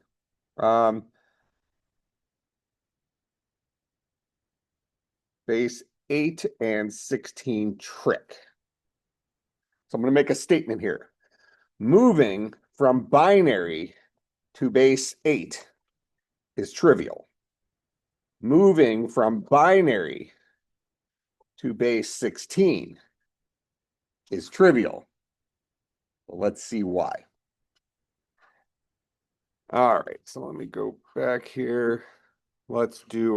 Base 8 and 16 trick. So I'm going to make a statement here. Moving from binary to base 8 is trivial. Moving from binary to base 16 is trivial. Well, let's see why. All right, so let me go back here. Let's do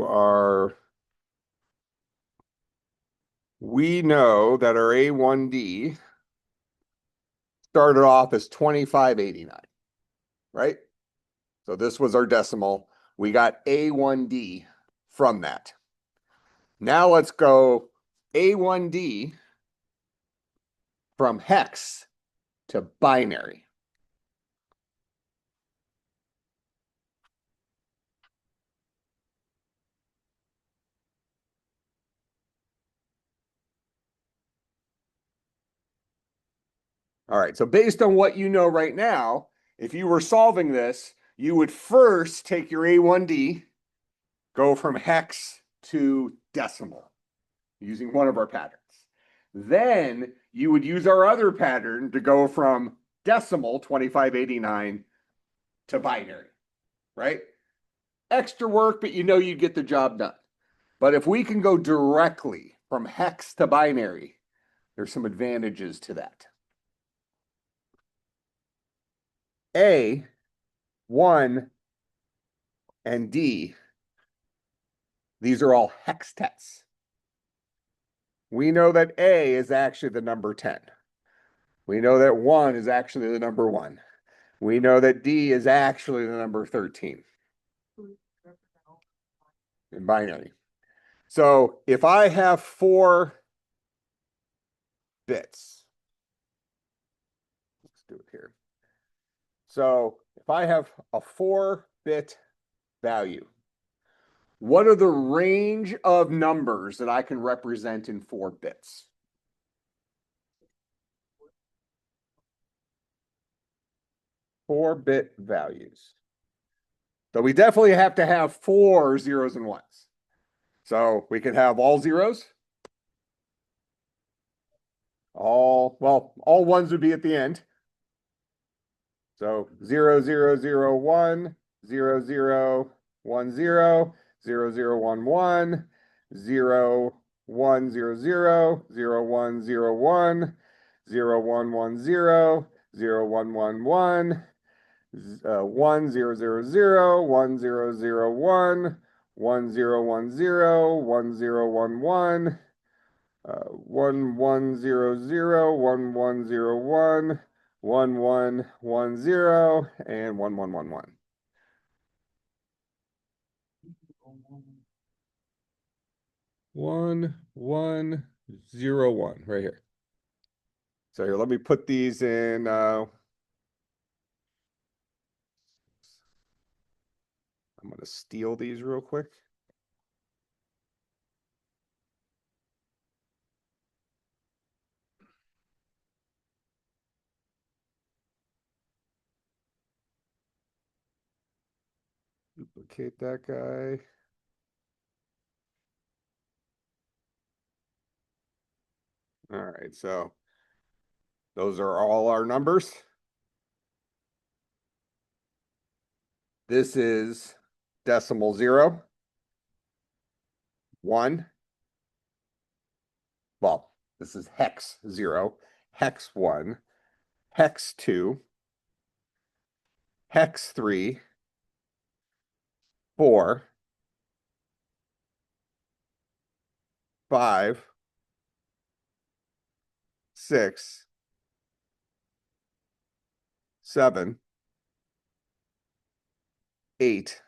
we know that our A1D started off as 2589, right? So this was our decimal. We got A1D from that. Now let's go A1D from hex to binary. All right, so based on what you know right now, if you were solving this, you would first take your A1D, go from hex to decimal using one of our patterns. Then you would use our other pattern to go from decimal 2589 to binary, right? Extra work, but you know you'd get the job done. But if we can go directly from hex to binary, there's some advantages to that. A, 1, and D, these are all hextets. We know that A is actually the number 10. We know that 1 is actually the number 1. We know that D is actually the number 13 in binary. So if I have 4 bits, let's do it here. So if I have a 4-bit value, what are the range of numbers that I can represent in 4 bits? Four-bit values. So we definitely have to have 4 zeros and ones. So we can have all zeros. All ones would be at the end. So 0, 0, 0, 1, 0, 0, 1, 0, 0, 0, 1, 1, 0, 1, 0, 0, 0, 1, 0, 1, 0, 1, 1, 0, 0, 1, 1, 1, 1, 0, 0, 0, 1, 0, 0, 1, 1, 0, 1, 0, 1, 0, 1, 1, 1, 1, 0, 0, 1, 1, 0, 1, 1, 1, 1, 0, and 1, 1, 1, 1. 1, 1, 0, 1, right here. So here, let me put these in. I'm going to steal these real quick. Duplicate that guy. All right, so those are all our numbers. This is decimal 0, 1. Well, this is hex 0, hex 1, hex 2, hex 3, 4, 5, 6, 7, 8,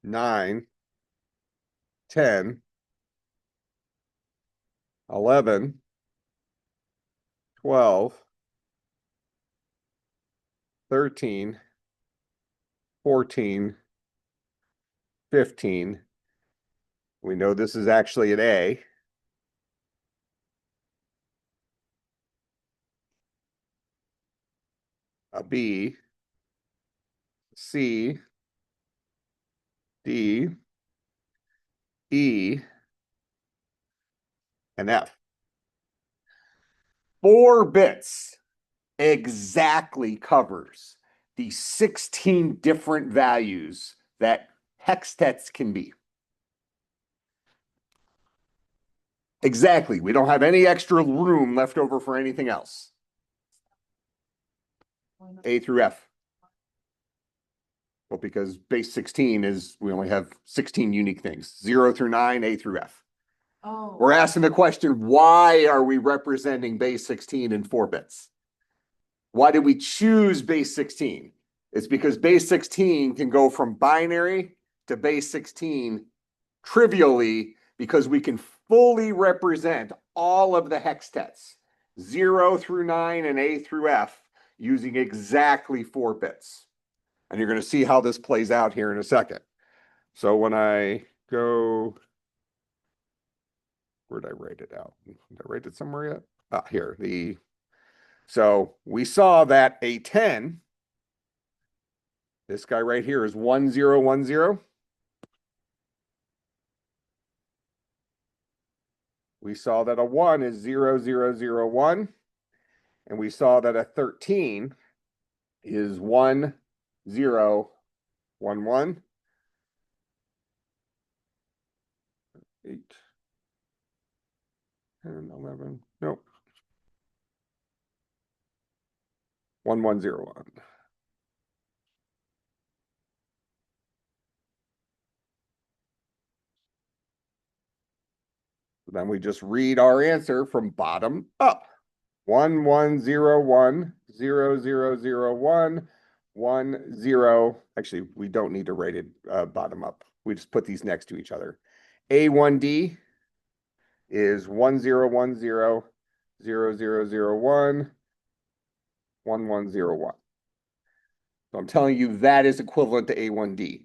9, 10, 11, 12, 13, 14, 15. We know this is actually an A. A B, C, D, E, and F. 4 bits exactly covers the 16 different values that hextets can be. Exactly. We don't have any extra room left over for anything else. A through F. Well, because base 16 is, we only have 16 unique things. 0 through 9, A through F. Oh. We're asking the question, why are we representing base 16 in 4 bits? Why did we choose base 16? It's because base 16 can go from binary to base 16 trivially because we can fully represent all of the hextets, 0 through 9 and A through F, using exactly 4 bits. And you're going to see how this plays out here in a second. So when I go, where did I write it out? Did I write it somewhere yet? Ah, here. So we saw that a 10, this guy right here is 1010. We saw that a 1 is 0001. And we saw that a 13 is 1011. 8, 10, 11. Nope. 1101. Then we just read our answer from bottom up. 1101 0001 10. Actually, we don't need to rate it bottom up. We just put these next to each other. A1D is 1010 0001 1101. So I'm telling you that is equivalent to A1D.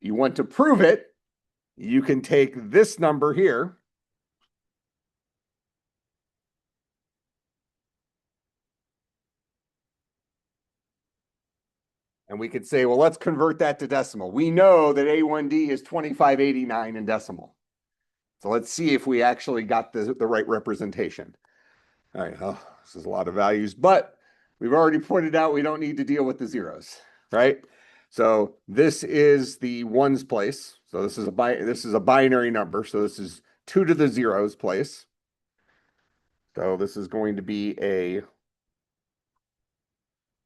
You want to prove it, you can take this number here. And we could say, well, let's convert that to decimal. We know that A1D is 2589 in decimal. So let's see if we actually got the right representation. All right, oh, this is a lot of values, but we've already pointed out we don't need to deal with the zeros, right? So this is the ones place. So this is a binary number. So this is 2 to the zeros place. So this is going to be a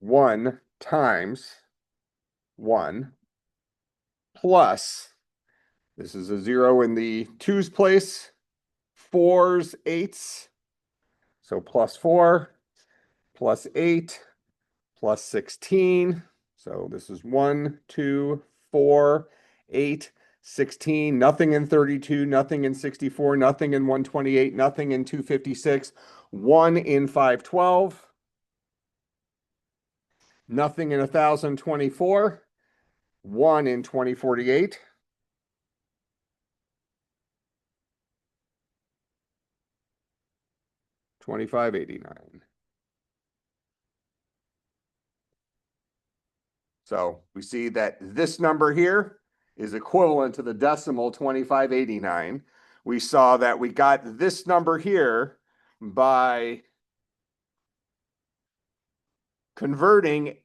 1 times 1 plus, this is a 0 in the 2's place, 4's, 8's. So plus 4, plus 8, plus 16. So this is 1, 2, 4, 8, 16, nothing in 32, nothing in 64, nothing in 128, nothing in 256, 1 in 512, nothing in 1024, 1 in 2048. $25.89. So we see that this number here is equivalent to the decimal 2589. We saw that we got this number here by converting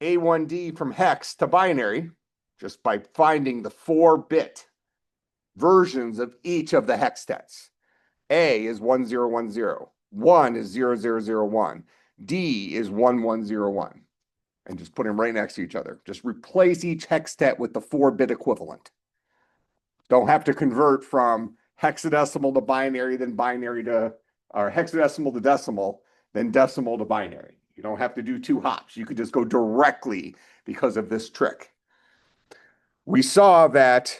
A1D from hex to binary, just by finding the 4-bit versions of each of the hextets. A is 1010, 1 is 0001, D is 1101. And just put them right next to each other. Just replace each hextet with the 4-bit equivalent. Don't have to convert from hexadecimal to binary, then binary to, or hexadecimal to decimal, then decimal to binary. You don't have to do 2 hops. You could just go directly because of this trick. We saw that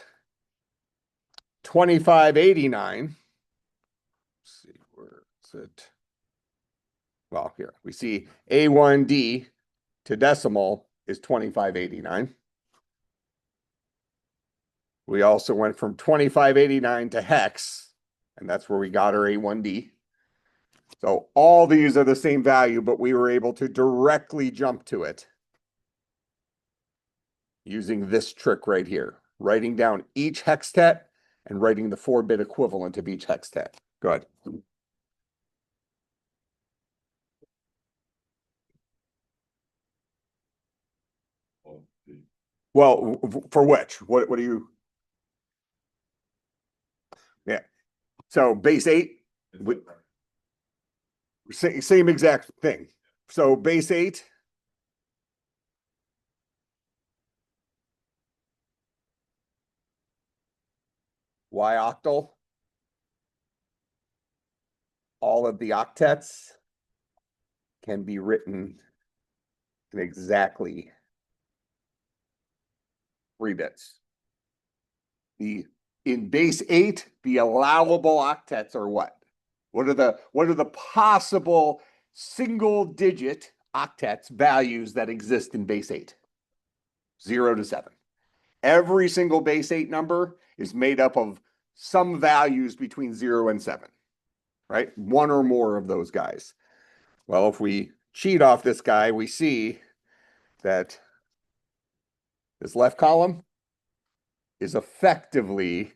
2589, let's see, where is it? Well, here we see A1D to decimal is 2589. We also went from 2589 to hex, and that's where we got our A1D. So all these are the same value, but we were able to directly jump to it using this trick right here, writing down each hextet and writing the 4-bit equivalent of each hextet. Go ahead. Well, for which? What do you? Yeah. So base 8, same exact thing. So base 8. Y octal. All of the octets can be written in exactly 3 bits. In base 8, the allowable octets are what? What are the possible single-digit octets values that exist in base 8? 0 to 7. Every single base 8 number is made up of some values between 0 and 7, right? One or more of those guys. Well, if we cheat off this guy, we see that this left column is effectively,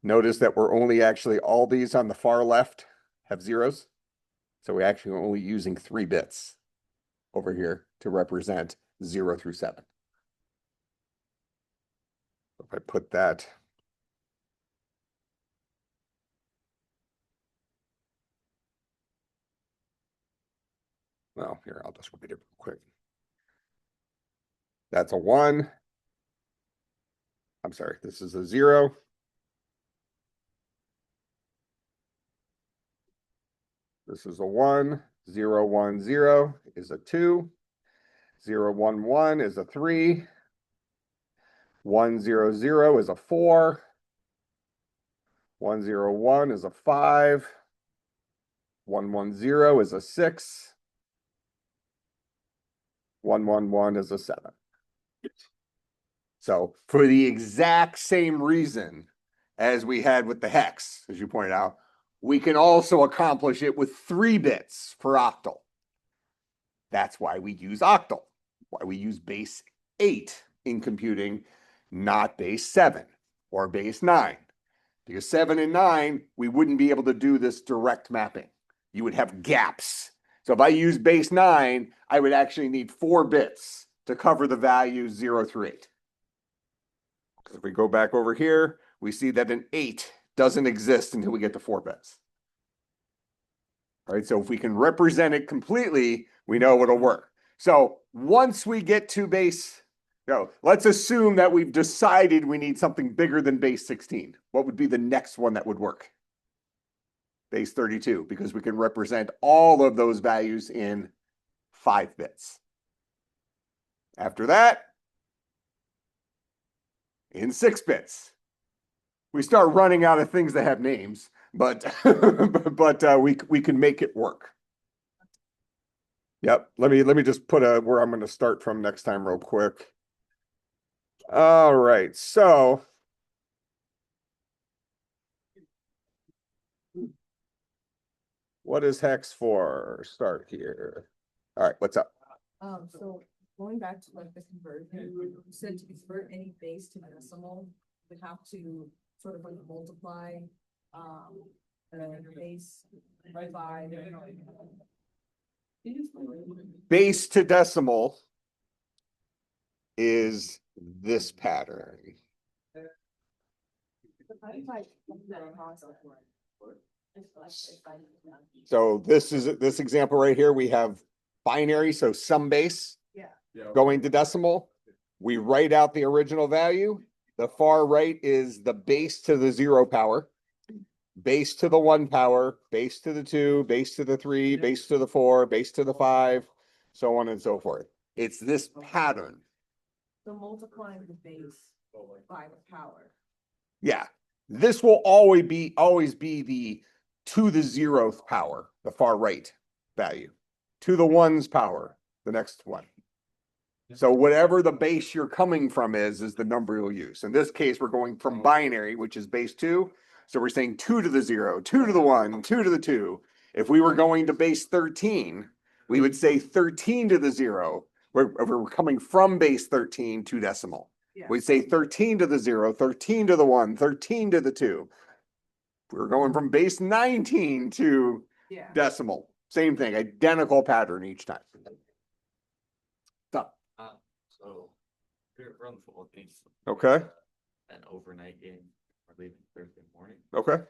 notice that we're only actually, all these on the far left have zeros. So we're actually only using 3 bits over here to represent 0 through 7. If I put that, well, here, I'll just repeat it real quick. That's a 1. I'm sorry, this is a 0. This is a 1. 0, 1, 0 is a 2. 0, 1, 1 is a 3. 1, 0, 0 is a 4. 1, 0, 1 is a 5. 1, 1, 0 is a 6. 1, 1, 1 is a 7. So for the exact same reason as we had with the hex, as you pointed out, we can also accomplish it with 3 bits for octal. That's why we use octal, why we use base 8 in computing, not base 7 or base 9. Because 7 and 9, we wouldn't be able to do this direct mapping. You would have gaps. So if I use base 9, I would actually need 4 bits to cover the values 0 through 8. If we go back over here, we see that an 8 doesn't exist until we get to 4 bits. All right, so if we can represent it completely, we know it'll work. So once we get to base, let's assume that we've decided we need something bigger than base 16. What would be the next one that would work? Base 32, because we can represent all of those values in 5 bits. After that, in 6 bits. We start running out of things that have names, but we can make it work. Yep. Let me just put where I'm going to start from next time real quick. All right. So what is hex for? Start here. All right. What's up? So going back to like the conversion, you said to convert any base to decimal, we have to sort of like multiply, the base by. Base to decimal is this pattern. So this example right here, we have binary, so some base going to decimal. We write out the original value. The far right is the base to the 0 power, base to the 1 power, base to the 2, base to the 3, base to the 4, base to the 5, so on and so forth. It's this pattern. So multiplying the base by the power. Yeah, this will always be the to the 0th power, the far right value, to the 1's power, the next one. So whatever the base you're coming from is the number you'll use. In this case, we're going from binary, which is base 2. So we're saying 2 to the 0, 2 to the 1, 2 to the 2. If we were going to base 13, we would say 13 to the 0. We're coming from base 13 to decimal. We'd say 13 to the 0, 13 to the 1, 13 to the 2. We're going from base 19 to decimal. Same thing, identical pattern each time. Stop. So we're on the football game. Okay. An overnight game. We're leaving Thursday morning. Okay.